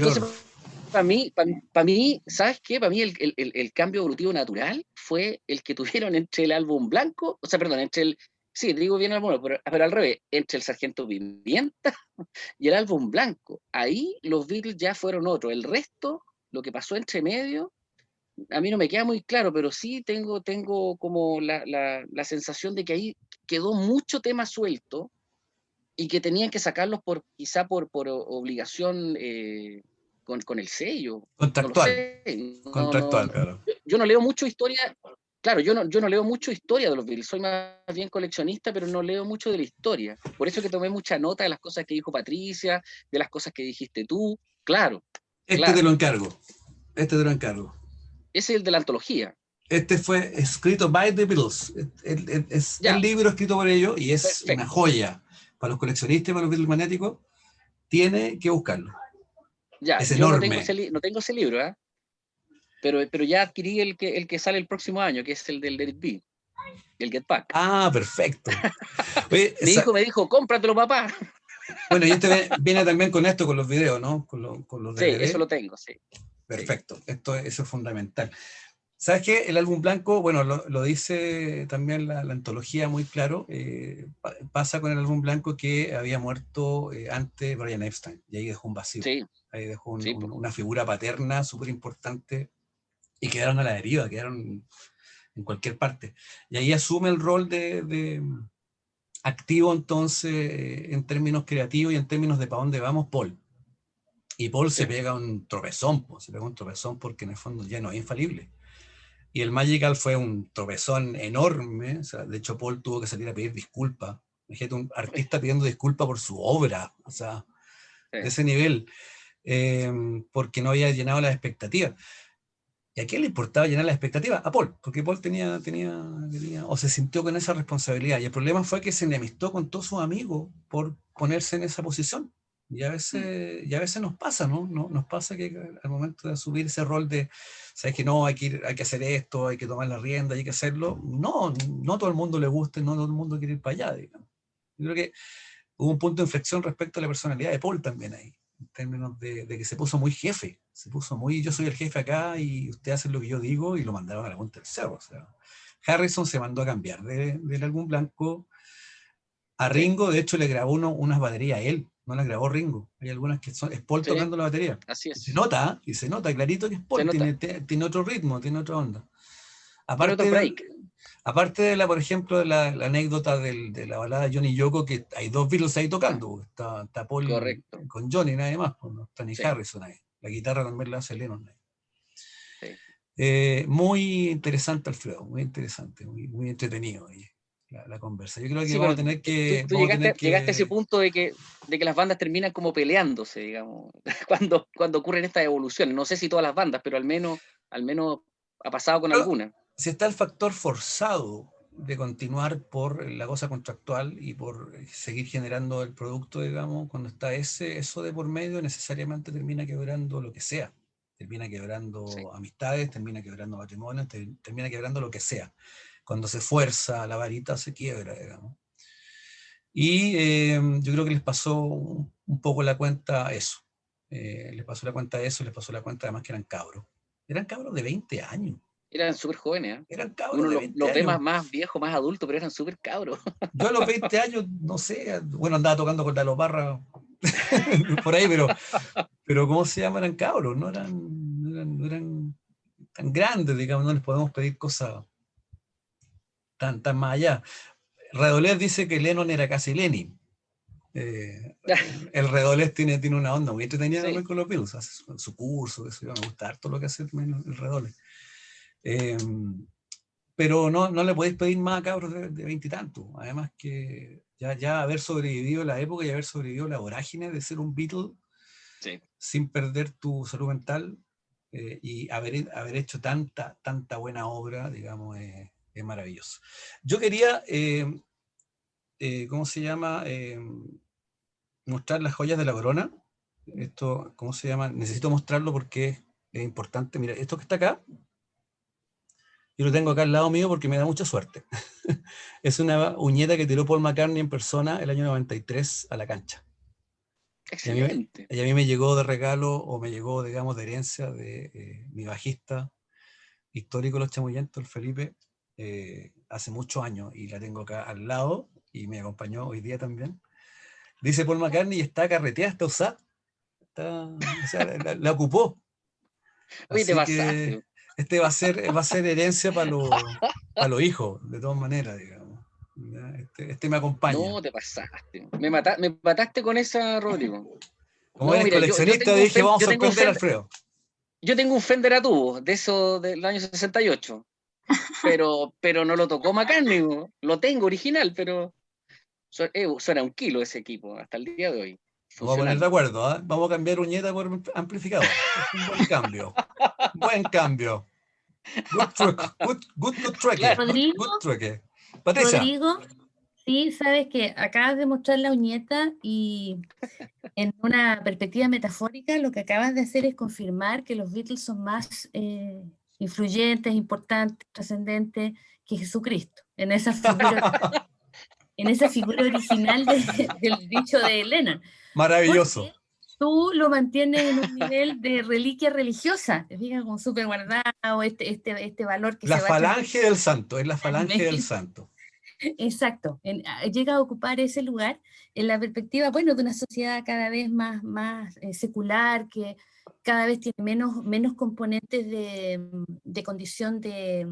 para mí, ¿sabes qué? Para mí el cambio evolutivo natural fue el que tuvieron entre el álbum blanco, o sea, perdón, sí, digo bien el álbum, pero al revés, entre el Sargento Pimienta y el álbum blanco. Ahí los Beatles ya fueron otros. El resto, lo que pasó entre medio, a mí no me queda muy claro, pero sí tengo como la sensación de que ahí quedó mucho tema suelto y que tenían que sacarlos quizá por obligación con el sello. Contractual. No lo sé. Contractual, claro. Yo no leo mucho historia. Claro, yo no leo mucho historia de los Beatles, soy más bien coleccionista, pero no leo mucho de la historia. Por eso que tomé mucha nota de las cosas que dijo Patricia, de las cosas que dijiste tú. Claro. Te lo encargo. Ese es el de la antología. Este fue escrito by the Beatles. Es el libro escrito por ellos y es una joya. Para los coleccionistas y para los Beatles magnéticos, tiene que buscarlo. Ya, es yo enorme. No tengo ese libro, pero ya adquirí el que sale el próximo año, que es el del Let It Be, el Get Back. Ah, perfecto. Oye, mi hijo me dijo, cómpratelo, papá. Bueno, y este viene también con esto, con los videos, ¿no? Con los DVD. Sí, eso lo tengo, sí. Perfecto, sí. Eso es fundamental. ¿Sabes qué? El álbum blanco, bueno, lo dice también la antología muy claro, pasa con el álbum blanco que había muerto antes Brian Epstein, y ahí dejó un vacío. Sí. Ahí dejó una figura paterna súper importante, y quedaron a la deriva, quedaron en cualquier parte. Y ahí asume el rol de activo entonces en términos creativos y en términos de para dónde vamos, Paul. Y Paul se pega un tropezón porque en el fondo ya no es infalible. Y el Magical fue un tropezón enorme. O sea, de hecho, Paul tuvo que salir a pedir disculpas. Imagínate un artista pidiendo disculpas por su obra, o sea, de ese nivel, porque no había llenado las expectativas. ¿Y a quién le importaba llenar las expectativas? A Paul, porque Paul tenía o se sintió con esa responsabilidad. Y el problema fue que se enemistó con todos sus amigos por ponerse en esa posición. Y a veces nos pasa, ¿no? Nos pasa que al momento de asumir ese rol de, sabes que no, hay que hacer esto, hay que tomar la rienda, hay que hacerlo. No todo el mundo le gusta, no todo el mundo quiere ir para allá, digamos. Yo creo que hubo un punto de inflexión respecto a la personalidad de Paul también ahí, en términos de que se puso muy jefe, yo soy el jefe acá y usted hace lo que yo digo, y lo mandaron a la punta del cerro. O sea, Harrison se mandó a cambiar del álbum blanco a Ringo. De hecho le grabó unas baterías a él, no las grabó Ringo. Hay algunas que es Paul tocando la batería. Así es. Y se nota clarito que es Paul, tiene otro ritmo, tiene otra onda. Aparte de por ejemplo, de la anécdota de la balada Johnny y Yoko, que hay dos Beatles ahí tocando. Está Paul con Johnny, nada más, no está ni Harrison ahí. La guitarra también la hace Lennon. Muy interesante, Alfredo, muy interesante, muy entretenido ahí, la conversa. Yo creo que vamos a tener que... Tú llegaste a ese punto de que las bandas terminan como peleándose, digamos, cuando ocurren estas evoluciones. No sé si todas las bandas, pero al menos ha pasado con algunas. Si está el factor forzado de continuar por la cosa contractual y por seguir generando el producto, digamos, cuando está eso de por medio, necesariamente termina quebrando lo que sea. Termina quebrando amistades, termina quebrando matrimonios, termina quebrando lo que sea. Cuando se fuerza la varita, se quiebra, digamos. Y yo creo que les pasó un poco la cuenta eso. Les pasó la cuenta además que eran cabros. Eran cabros de 20 años. Eran súper jóvenes, ¿eh? Eran cabros uno de 20 los años. ve más viejos, más adultos, pero eran súper cabros. Yo a los 20 años, no sé, bueno, andaba tocando con Lalo Parra por ahí, pero ¿cómo se llama? Eran cabros, no eran tan grandes, digamos, no les podemos pedir cosas tan más allá. Redolés dice que Lennon era casi Lenin. El Redolés tiene una onda muy entretenida también con los Beatles, hace su curso, eso, me gusta harto lo que hace el Redolés. Pero no le podéis pedir más a cabros de 20 y tantos. Además que ya haber sobrevivido la época y haber sobrevivido la vorágine de ser un Beatle sin perder tu salud mental y haber hecho tanta buena obra, digamos, es maravilloso. Yo quería, ¿cómo se llama? Mostrar las joyas de la corona. Esto, ¿cómo se llama? Necesito mostrarlo porque es importante. Mira, esto que está acá, yo lo tengo acá al lado mío porque me da mucha suerte. Es una uñeta que tiró Paul McCartney en persona el año 93 a la cancha. Excelente. Y a mí me llegó de regalo, o me llegó, digamos, de herencia de mi bajista histórico, Los Chamullentos, el Felipe, hace muchos años, y la tengo acá al lado, y me acompañó hoy día también. Dice Paul McCartney, y está carreteada, está usada. O sea, la ocupó. Oye, te pasaste. Este va a ser herencia para los hijos, de todas maneras, digamos. Este me acompaña. No, te pasaste. Me mataste con esa, Rodrigo. Como eres coleccionista, dije, vamos a sorprender a Alfredo. Yo tengo un Fender a tubo, de eso del año 68. Pero no lo tocó McCartney. Lo tengo original, pero suena un kilo ese equipo hasta el día de hoy. Vamos a poner de acuerdo, ¿eh? Vamos a cambiar uñeta por amplificador. Es un buen cambio. Buen cambio. Good truque. Rodrigo, sí, sabes que acabas de mostrar la uñeta y en una perspectiva metafórica lo que acabas de hacer es confirmar que los Beatles son más influyentes, importantes, trascendentes que Jesucristo. En esa figura original del dicho de Lennon. Maravilloso. Porque tú lo mantienes en un nivel de reliquia religiosa, te fijas, como súper guardado, este valor que la falange del santo, es la falange del santo. Exacto, llega a ocupar ese lugar en la perspectiva, bueno, de una sociedad cada vez más secular, que cada vez tiene menos componentes de condición de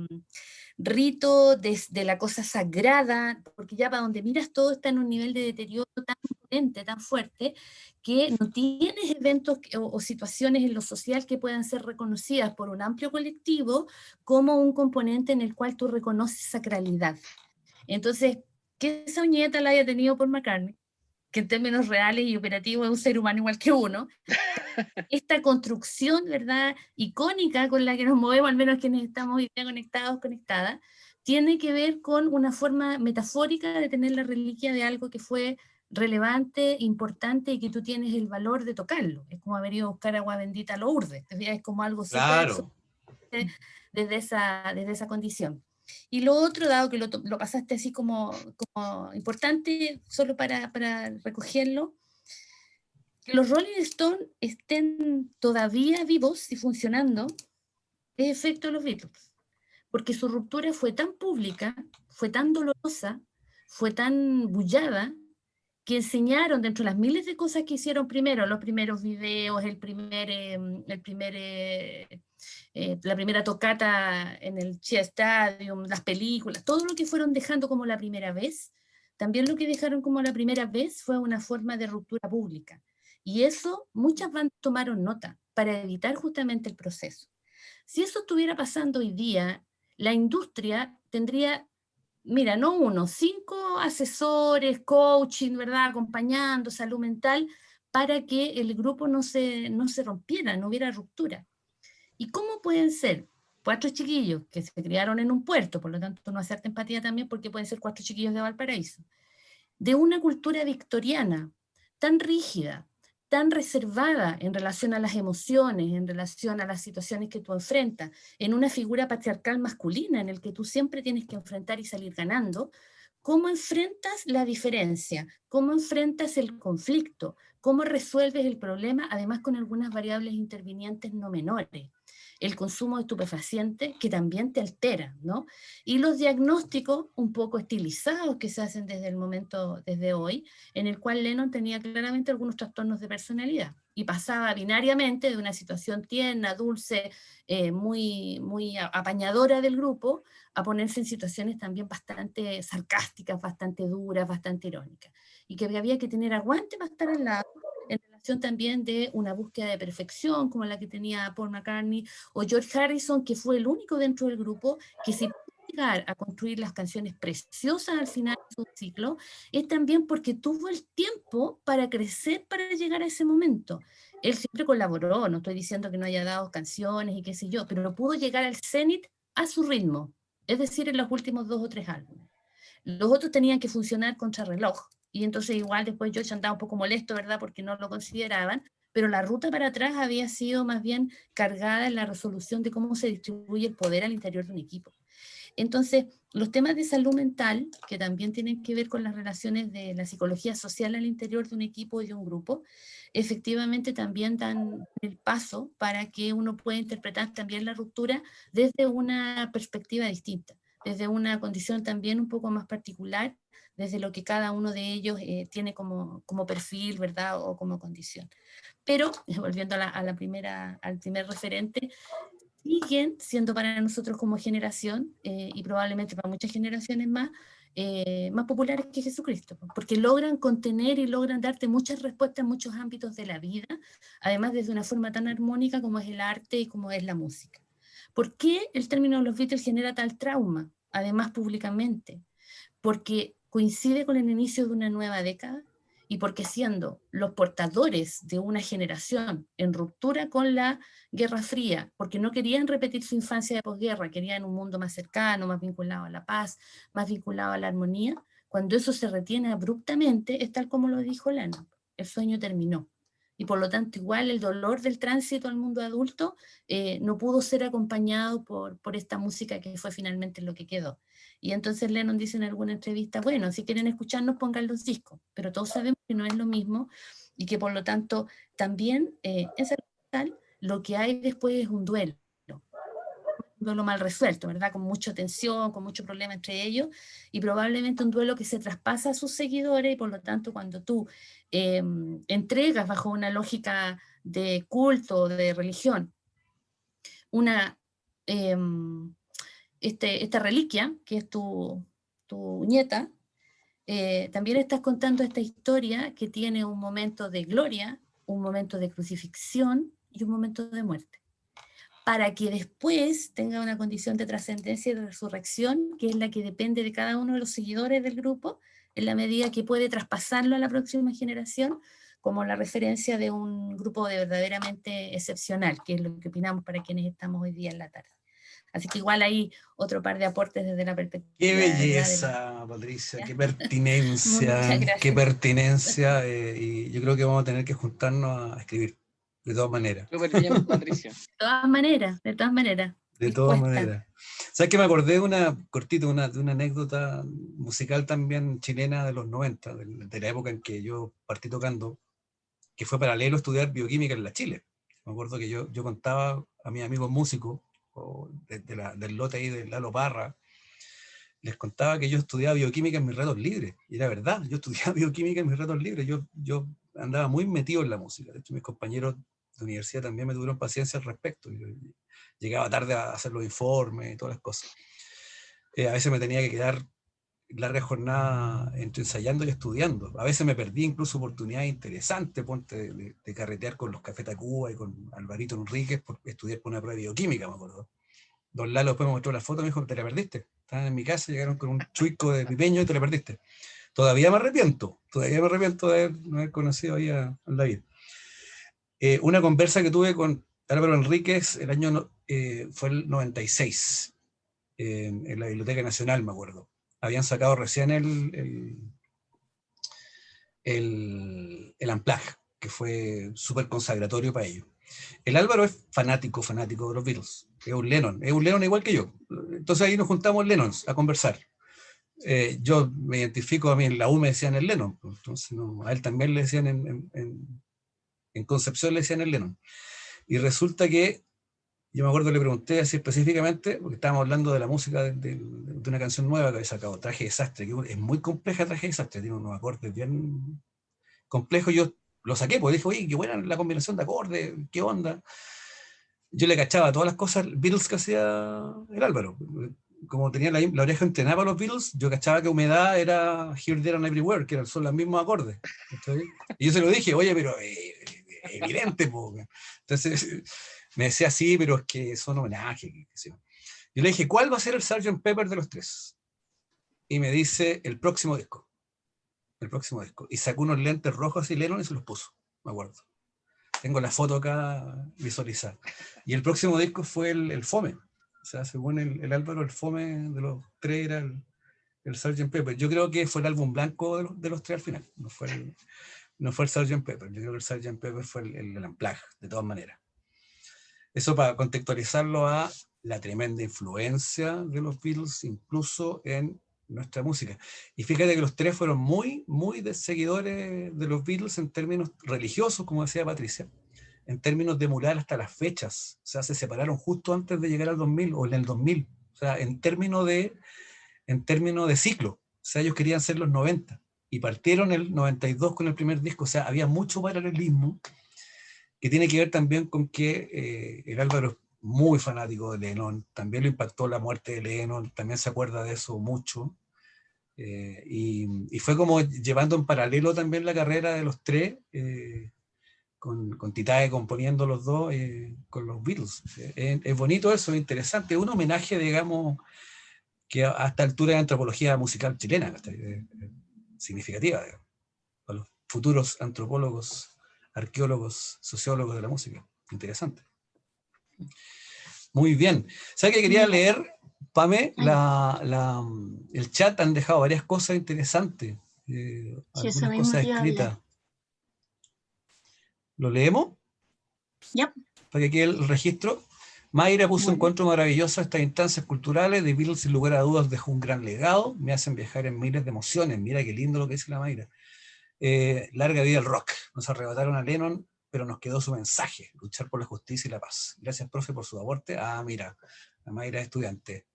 rito, de la cosa sagrada, porque ya para donde miras todo está en un nivel de deterioro tan potente, tan fuerte, que no tienes eventos o situaciones en lo social que puedan ser reconocidas por un amplio colectivo como un componente en el cual tú reconoces sacralidad. Entonces, que esa uñeta la haya tenido por McCartney, que en términos reales y operativos es un ser humano igual que uno, esta construcción, ¿verdad?, icónica con la que nos movemos, al menos quienes estamos hoy día conectadas, tiene que ver con una forma metafórica de tener la reliquia de algo que fue relevante, importante y que tú tienes el valor de tocarlo. Es como haber ido a buscar agua bendita a Lourdes, es como algo claro. desde esa condición. Y lo otro, dado que lo pasaste así como importante, solo para recogerlo, que los Rolling Stones estén todavía vivos y funcionando, es efecto de los Beatles, porque su ruptura fue tan pública, fue tan dolorosa, fue tan bullada, que enseñaron dentro de las miles de cosas que hicieron primero, los primeros videos, la primera tocata en el Shea Stadium, las películas, todo lo que fueron dejando como la primera vez, también lo que dejaron como la primera vez fue una forma de ruptura pública. Y eso muchas bandas tomaron nota para evitar justamente el proceso. Si eso estuviera pasando hoy día, la industria tendría, mira, no uno, 5 asesores, coaching, ¿verdad? Acompañando, salud mental, para que el grupo no se rompiera, no hubiera ruptura. ¿Y cómo pueden ser 4 chiquillos que se criaron en un puerto, por lo tanto no hacerte empatía también porque pueden ser 4 chiquillos de Valparaíso, de una cultura victoriana tan rígida, tan reservada en relación a las emociones, en relación a las situaciones que tú enfrentas, en una figura patriarcal masculina en el que tú siempre tienes que enfrentar y salir ganando? ¿Cómo enfrentas la diferencia? ¿Cómo enfrentas el conflicto? ¿Cómo resuelves el problema? Además con algunas variables intervinientes no menores. El consumo de estupefacientes que también te altera, ¿no? Y los diagnósticos un poco estilizados que se hacen desde hoy, en el cual Lennon tenía claramente algunos trastornos de personalidad y pasaba binariamente de una situación tierna, dulce, muy, muy apañadora del grupo, a ponerse en situaciones también bastante sarcásticas, bastante duras, bastante irónicas. Y que había que tener aguante para estar al lado, en relación también de una búsqueda de perfección, como la que tenía Paul McCartney o George Harrison, que fue el único dentro del grupo que se pudo llegar a construir las canciones preciosas al final de su ciclo, es también porque tuvo el tiempo para crecer, para llegar a ese momento. Él siempre colaboró, no estoy diciendo que no haya dado canciones y qué sé yo, pero pudo llegar al cenit a su ritmo, es decir, en los últimos 2 o 3 álbumes. Los otros tenían que funcionar contra reloj, y entonces igual después George andaba un poco molesto, ¿verdad?, porque no lo consideraban, pero la ruta para atrás había sido más bien cargada en la resolución de cómo se distribuye el poder al interior de un equipo. Entonces, los temas de salud mental, que también tienen que ver con las relaciones de la psicología social al interior de un equipo y de un grupo, efectivamente también dan el paso para que uno pueda interpretar también la ruptura desde una perspectiva distinta, desde una condición también un poco más particular, desde lo que cada uno de ellos tiene como perfil, ¿verdad?, o como condición. Pero, volviendo al primer referente, siguen siendo para nosotros como generación, y probablemente para muchas generaciones más populares que Jesucristo, porque logran contener y logran darte muchas respuestas en muchos ámbitos de la vida, además desde una forma tan armónica como es el arte y como es la música. ¿Por qué el término de los Beatles genera tal trauma, además públicamente? Porque coincide con el inicio de una nueva década y porque siendo los portadores de una generación en ruptura con la Guerra Fría, porque no querían repetir su infancia de posguerra, querían un mundo más cercano, más vinculado a la paz, más vinculado a la armonía, cuando eso se retiene abruptamente, es tal como lo dijo Lennon, el sueño terminó. Y por lo tanto igual el dolor del tránsito al mundo adulto no pudo ser acompañado por esta música que fue finalmente lo que quedó. Y entonces Lennon dice en alguna entrevista, bueno, si quieren escucharnos pongan los discos, pero todos sabemos que no es lo mismo y que por lo tanto también en salud mental lo que hay después es un duelo mal resuelto, ¿verdad? Con mucha tensión, con mucho problema entre ellos, y probablemente un duelo que se traspasa a sus seguidores, y por lo tanto cuando tú entregas bajo una lógica de culto, de religión, esta reliquia, que es tu nieta, también estás contando esta historia que tiene un momento de gloria, un momento de crucifixión y un momento de muerte, para que después tenga una condición de trascendencia y de resurrección, que es la que depende de cada uno de los seguidores del grupo, en la medida que puede traspasarlo a la próxima generación, como la referencia de un grupo de verdaderamente excepcional, que es lo que opinamos para quienes estamos hoy día en la tarde. Así que igual hay otro par de aportes desde la perspectiva. Qué belleza, Patricia, qué pertinencia, qué pertinencia, y yo creo que vamos a tener que juntarnos a escribir, de todas maneras. Súper bien, Patricia. De todas maneras. De todas maneras. ¿Sabes que me acordé de una anécdota musical también chilena de los 90, de la época en que yo partí tocando, que fue paralelo a estudiar bioquímica en la Chile? Me acuerdo que yo contaba a mis amigos músicos, del lote ahí de Lalo Parra, les contaba que yo estudiaba bioquímica en mis ratos libres, y era verdad, yo estudiaba bioquímica en mis ratos libres, yo andaba muy metido en la música. De hecho, mis compañeros de universidad también me tuvieron paciencia al respecto. Yo llegaba tarde a hacer los informes y todas las cosas. A veces me tenía que quedar larga jornada entre ensayando y estudiando. A veces me perdí incluso oportunidades interesantes, ponte, de carretear con los Café Tacuba y con Alvarito Enríquez por estudiar por una prueba de bioquímica, me acuerdo. Don Lalo después me mostró la foto y me dijo, te la perdiste. Estaban en mi casa, llegaron con un chuico de pipeño y te la perdiste. Todavía me arrepiento de no haber conocido ahí a David. Una conversa que tuve con Álvaro Enríquez el año fue el 96, en la Biblioteca Nacional, me acuerdo. Habían sacado recién el Unplugged, que fue súper consagratorio para ellos. El Álvaro es fanático de los Beatles, es un Lennon igual que yo. Entonces ahí nos juntamos Lennons a conversar. Yo me identifico, a mí en la U me decían el Lennon, entonces a él también le decían en Concepción le decían el Lennon. Y resulta que yo me acuerdo que le pregunté así específicamente, porque estábamos hablando de la música de una canción nueva que había sacado, Traje Desastre, que es muy compleja. Traje Desastre, tiene unos acordes bien complejos. Yo lo saqué, porque dije, oye, qué buena la combinación de acordes, qué onda. Yo le cachaba todas las cosas Beatles que hacía el Álvaro. Como tenía la oreja entrenada para los Beatles, yo cachaba que Humedad era Here, There and Everywhere, que son los mismos acordes. Y yo se lo dije, oye, pero evidente, po. Entonces me decía, sí, pero es que son homenajes. Yo le dije, ¿cuál va a ser el Sgt. Pepper de los tres? Y me dice, el próximo disco. Y sacó unos lentes rojos y Lennon y se los puso, me acuerdo. Tengo la foto acá visualizada. Y el próximo disco fue el Fome. O sea, según el Álvaro, el Fome de los tres era el Sgt. Pepper. Yo creo que fue el álbum blanco de los tres al final. No fue el Sgt. Pepper. Yo creo que el Sgt. Pepper fue el Unplugged, de todas maneras. Eso para contextualizarlo a la tremenda influencia de los Beatles, incluso en nuestra música. Y fíjate que los tres fueron muy, muy seguidores de los Beatles en términos religiosos, como decía Patricia, en términos de emular hasta las fechas. O sea, se separaron justo antes de llegar al 2000 o en el 2000. O sea, en términos de ciclo. O sea, ellos querían ser los 90 y partieron el 92 con el primer disco. O sea, había mucho paralelismo que tiene que ver también con que el Álvaro es muy fanático de Lennon, también lo impactó la muerte de Lennon, también se acuerda de eso mucho, y fue como llevando en paralelo también la carrera de los tres, con Titae componiendo los dos con los Beatles. Es bonito eso, es interesante, es un homenaje, digamos, que a esta altura de antropología musical chilena, significativa, digamos, a los futuros antropólogos, arqueólogos, sociólogos de la música. Interesante. Muy bien. ¿Sabes que quería leer, Pame? El chat han dejado varias cosas interesantes. Algunas cosas escritas. ¿Lo leemos? Yep. Para que quede el registro. Mayra puso encuentro maravilloso estas instancias culturales. The Beatles, sin lugar a dudas, dejó un gran legado. Me hacen viajar en miles de emociones. Mira qué lindo lo que dice la Mayra. Larga vida al rock. Nos arrebataron a Lennon, pero nos quedó su mensaje: luchar por la justicia y la paz. Gracias, profe, por su aporte. Mira, la Mayra es estudiante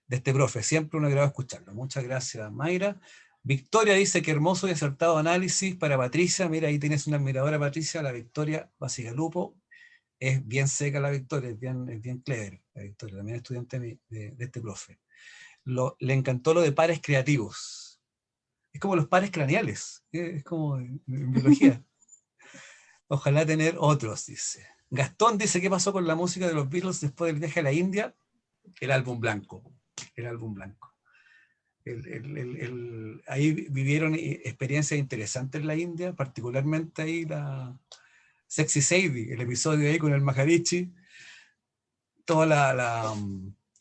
de este profe. Siempre un agrado escucharlo. Muchas gracias, Mayra. Victoria dice que hermoso y acertado análisis para Patricia. Mira, ahí tienes una admiradora, Patricia, la Victoria Basigalupo. Es bien seca la Victoria, es bien clever la Victoria, también estudiante de este profe. Le encantó lo de pares creativos. Es como los pares craneales, es como en biología. Ojalá tener otros, dice. Gastón dice, ¿qué pasó con la música de los Beatles después del viaje a la India? El álbum blanco. Ahí vivieron experiencias interesantes en la India, particularmente ahí la Sexy Sadie, el episodio ahí con el Maharishi, toda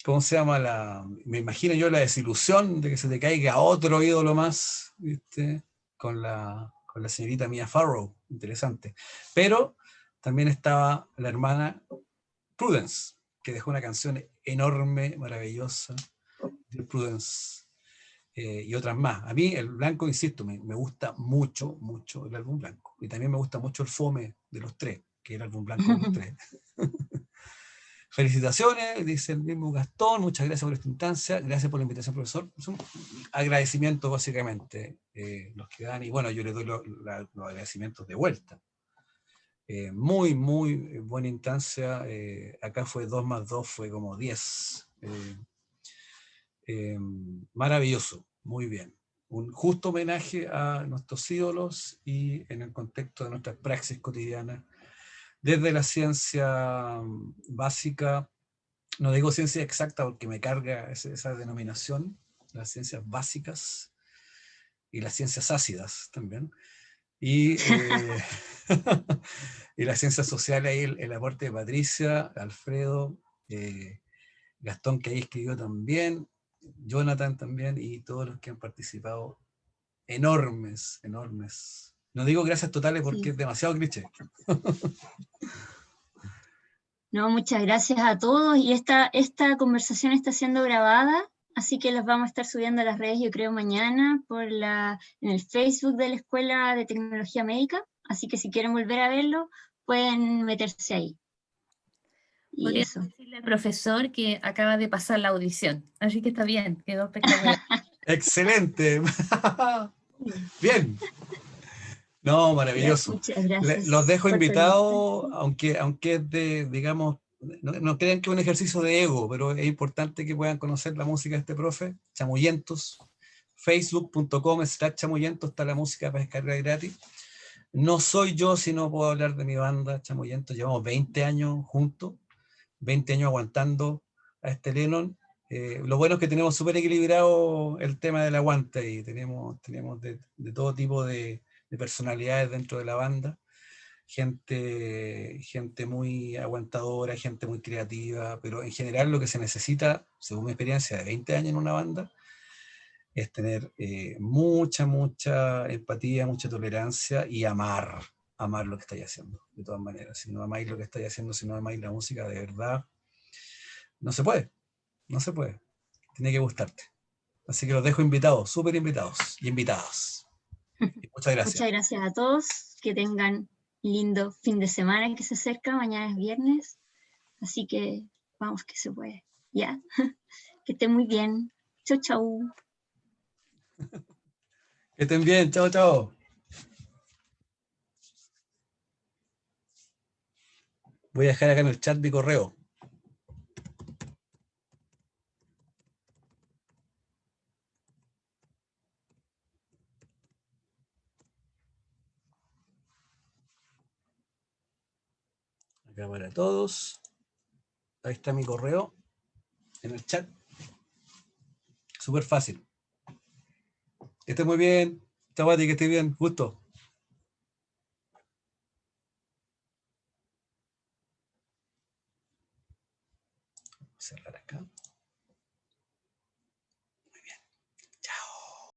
¿cómo se llama? Me imagino yo la desilusión de que se te caiga otro ídolo más, ¿viste? Con la señorita Mia Farrow, interesante. Pero también estaba la hermana Prudence, que dejó una canción enorme, maravillosa, de Prudence, y otras más. A mí el blanco, insisto, me gusta mucho, mucho el álbum blanco. Y también me gusta mucho el fome de los tres, que es el álbum blanco de los tres. Felicitaciones, dice el mismo Gastón, muchas gracias por esta instancia, gracias por la invitación, profesor. Es un agradecimiento, básicamente, los que dan, y bueno, yo les doy los agradecimientos de vuelta. Muy, muy buena instancia. Acá fue 2 más 2, fue como 10. Maravilloso, muy bien. Un justo homenaje a nuestros ídolos y en el contexto de nuestras praxis cotidianas, desde la ciencia básica, no digo ciencia exacta porque me carga esa denominación, las ciencias básicas y las ciencias ácidas también, y las ciencias sociales, ahí el aporte de Patricia, Alfredo, Gastón, que ahí escribió también, Jonathan también, y todos los que han participado, enormes. No digo gracias totales porque es demasiado cliché. No, muchas gracias a todos, y esta conversación está siendo grabada, así que las vamos a estar subiendo a las redes, yo creo, mañana, en el Facebook de la Escuela de Tecnología Médica, así que si quieren volver a verlo, pueden meterse ahí. Y podría eso. decirle al profesor que acaba de pasar la audición, así que está bien, quedó espectacular. ¡Excelente! Bien. No, maravilloso. Muchas gracias. Los dejo invitados, aunque es de, digamos, no crean que es un ejercicio de ego, pero es importante que puedan conocer la música de este profe, Chamullentos, facebook.com/Chamullentos, está la música para descargar gratis. No soy yo, si no puedo hablar de mi banda, Chamullentos, llevamos 20 años juntos, 20 años aguantando a este Lennon. Lo bueno es que tenemos súper equilibrado el tema del aguante y tenemos de todo tipo de personalidades dentro de la banda, gente muy aguantadora, gente muy creativa, pero en general lo que se necesita, según mi experiencia de 20 años en una banda, es tener mucha empatía, mucha tolerancia y amar lo que estáis haciendo, de todas maneras. Si no amáis lo que estáis haciendo, si no amáis la música, de verdad, no se puede. Tiene que gustarte. Así que los dejo invitados, súper invitados y invitadas. Y muchas gracias. Muchas gracias a todos. Que tengan lindo fin de semana que se acerca. Mañana es viernes. Así que vamos que se puede. Ya. Que estén muy bien. Chau, chau. Que estén bien. Chao, chao. Voy a dejar acá en el chat mi correo. Acá para todos. Ahí está mi correo en el chat. Súper fácil. Que esté muy bien. Chao, Pati, que esté bien. Gusto. Cerrar acá.